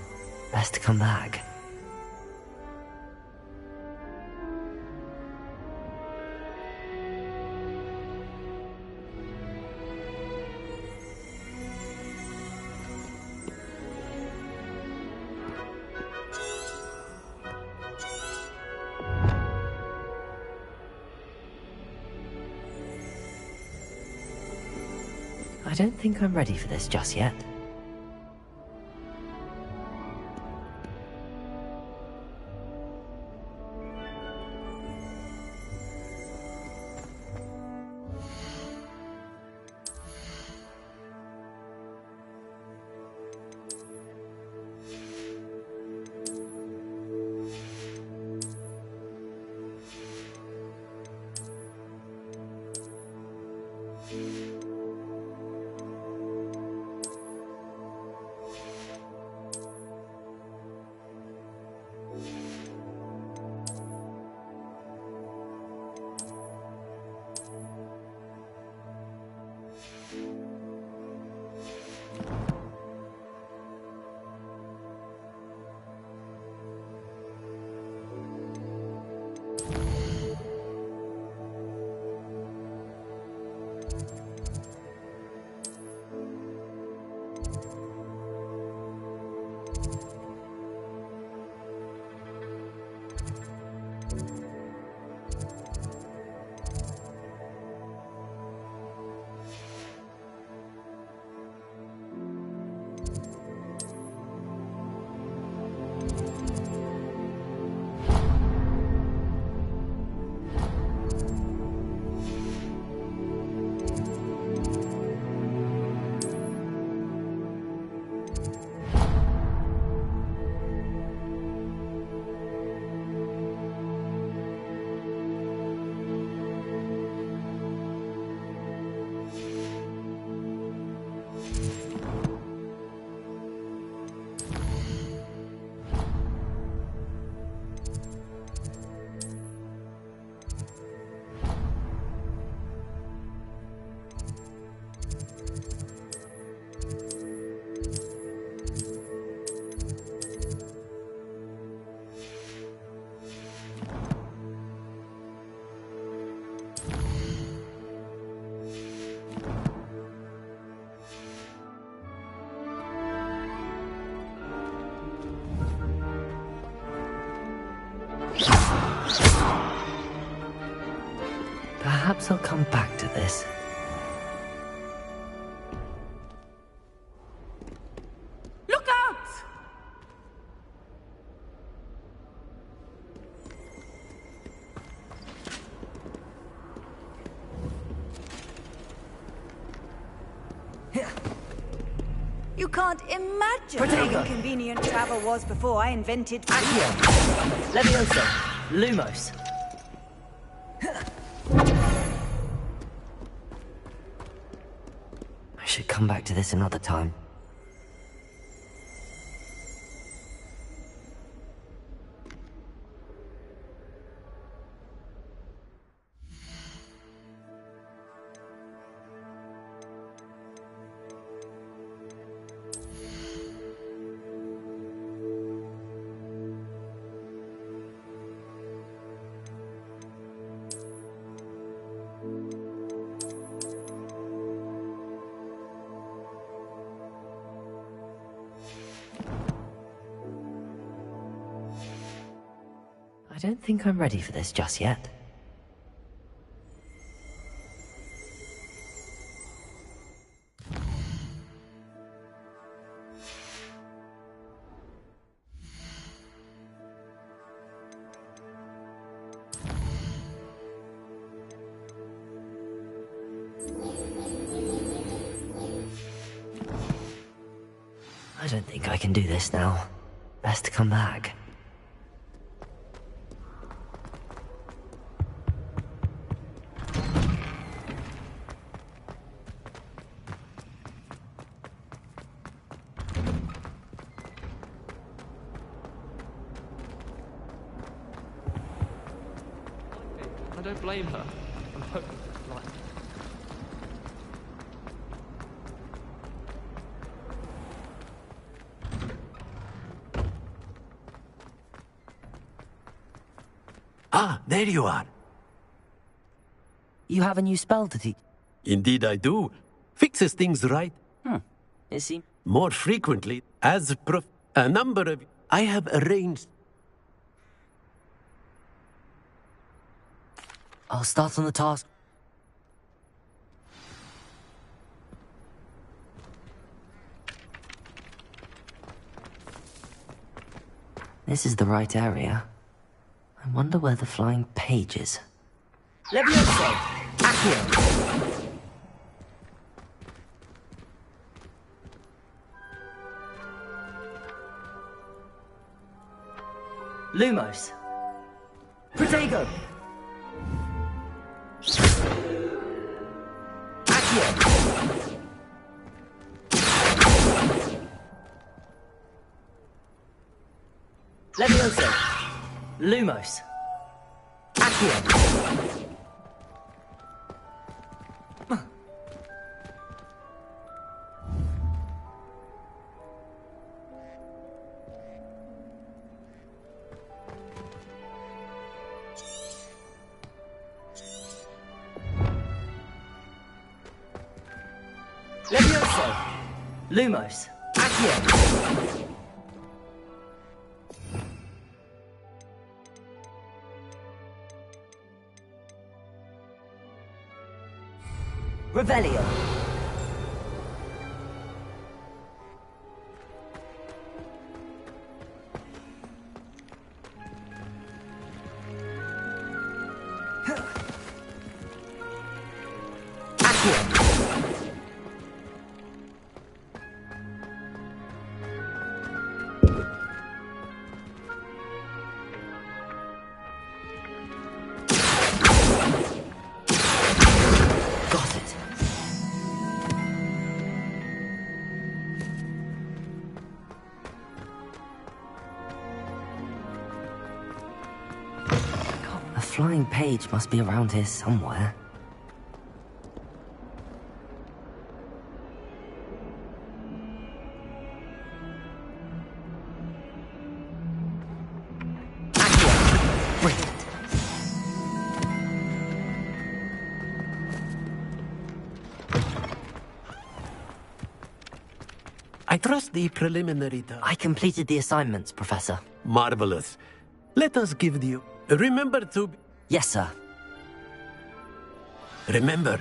Best to come back. I don't think I'm ready for this just yet. Perhaps I'll come back to this. Look out! You can't imagine how inconvenient travel was before I invented... Levioso! Lumos! I should come back to this another time. don't think I'm ready for this just yet. I don't think I can do this now. Best to come back. I don't blame her. I'm hoping like Ah, there you are. You have a new spell to teach? Indeed I do. Fixes things right. It seems... More frequently, as a number of... I have arranged... I'll start on the task. This is the right area. I wonder where the flying page is. Levioso! Accio! Lumos! Protego! Accio! Levioso! Lumos! Accio! Levioso! Lumos! Accio! Revelio! Accio! A flying page must be around here somewhere. Brilliant. I trust the preliminary... I completed the assignments, Professor. Marvelous. Let us give you... Remember to... Yes, sir. Remember,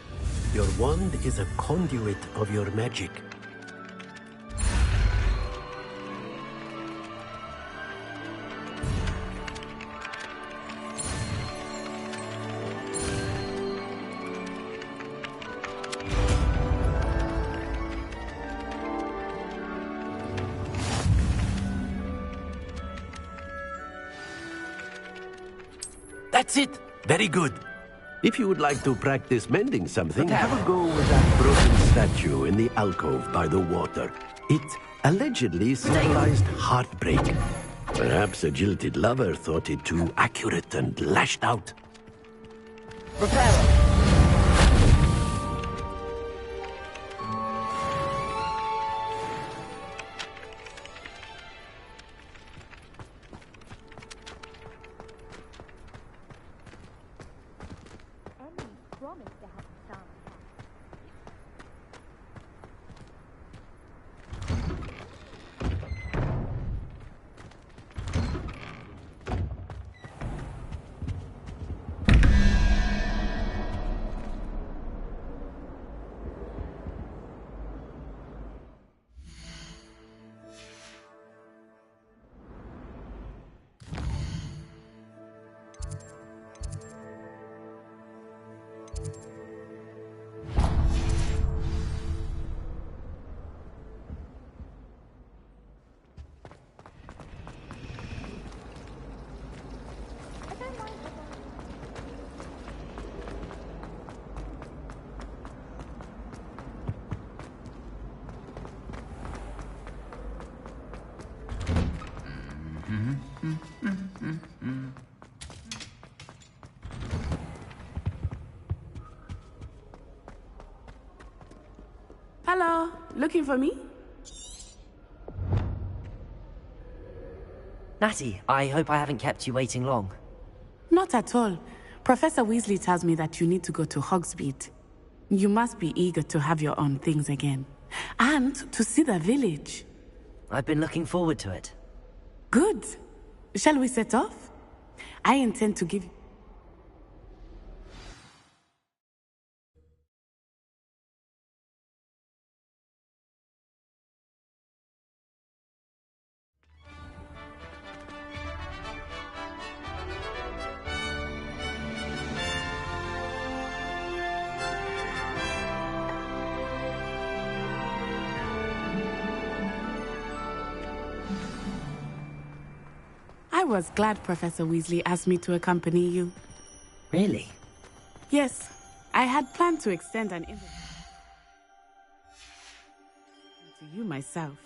your wand is a conduit of your magic. That's it. Very good. If you would like to practice mending something, have a go with that broken statue in the alcove by the water. It allegedly symbolized heartbreak. Perhaps a jilted lover thought it too accurate and lashed out. Reparo! Hello, looking for me? Natty, I hope I haven't kept you waiting long. Not at all. Professor Weasley tells me that you need to go to Hogsmeade. You must be eager to have your own things again. And to see the village. I've been looking forward to it. Good. Shall we set off? I intend to give... I was glad Professor Weasley asked me to accompany you. Really? Yes, I had planned to extend an invitation to you myself.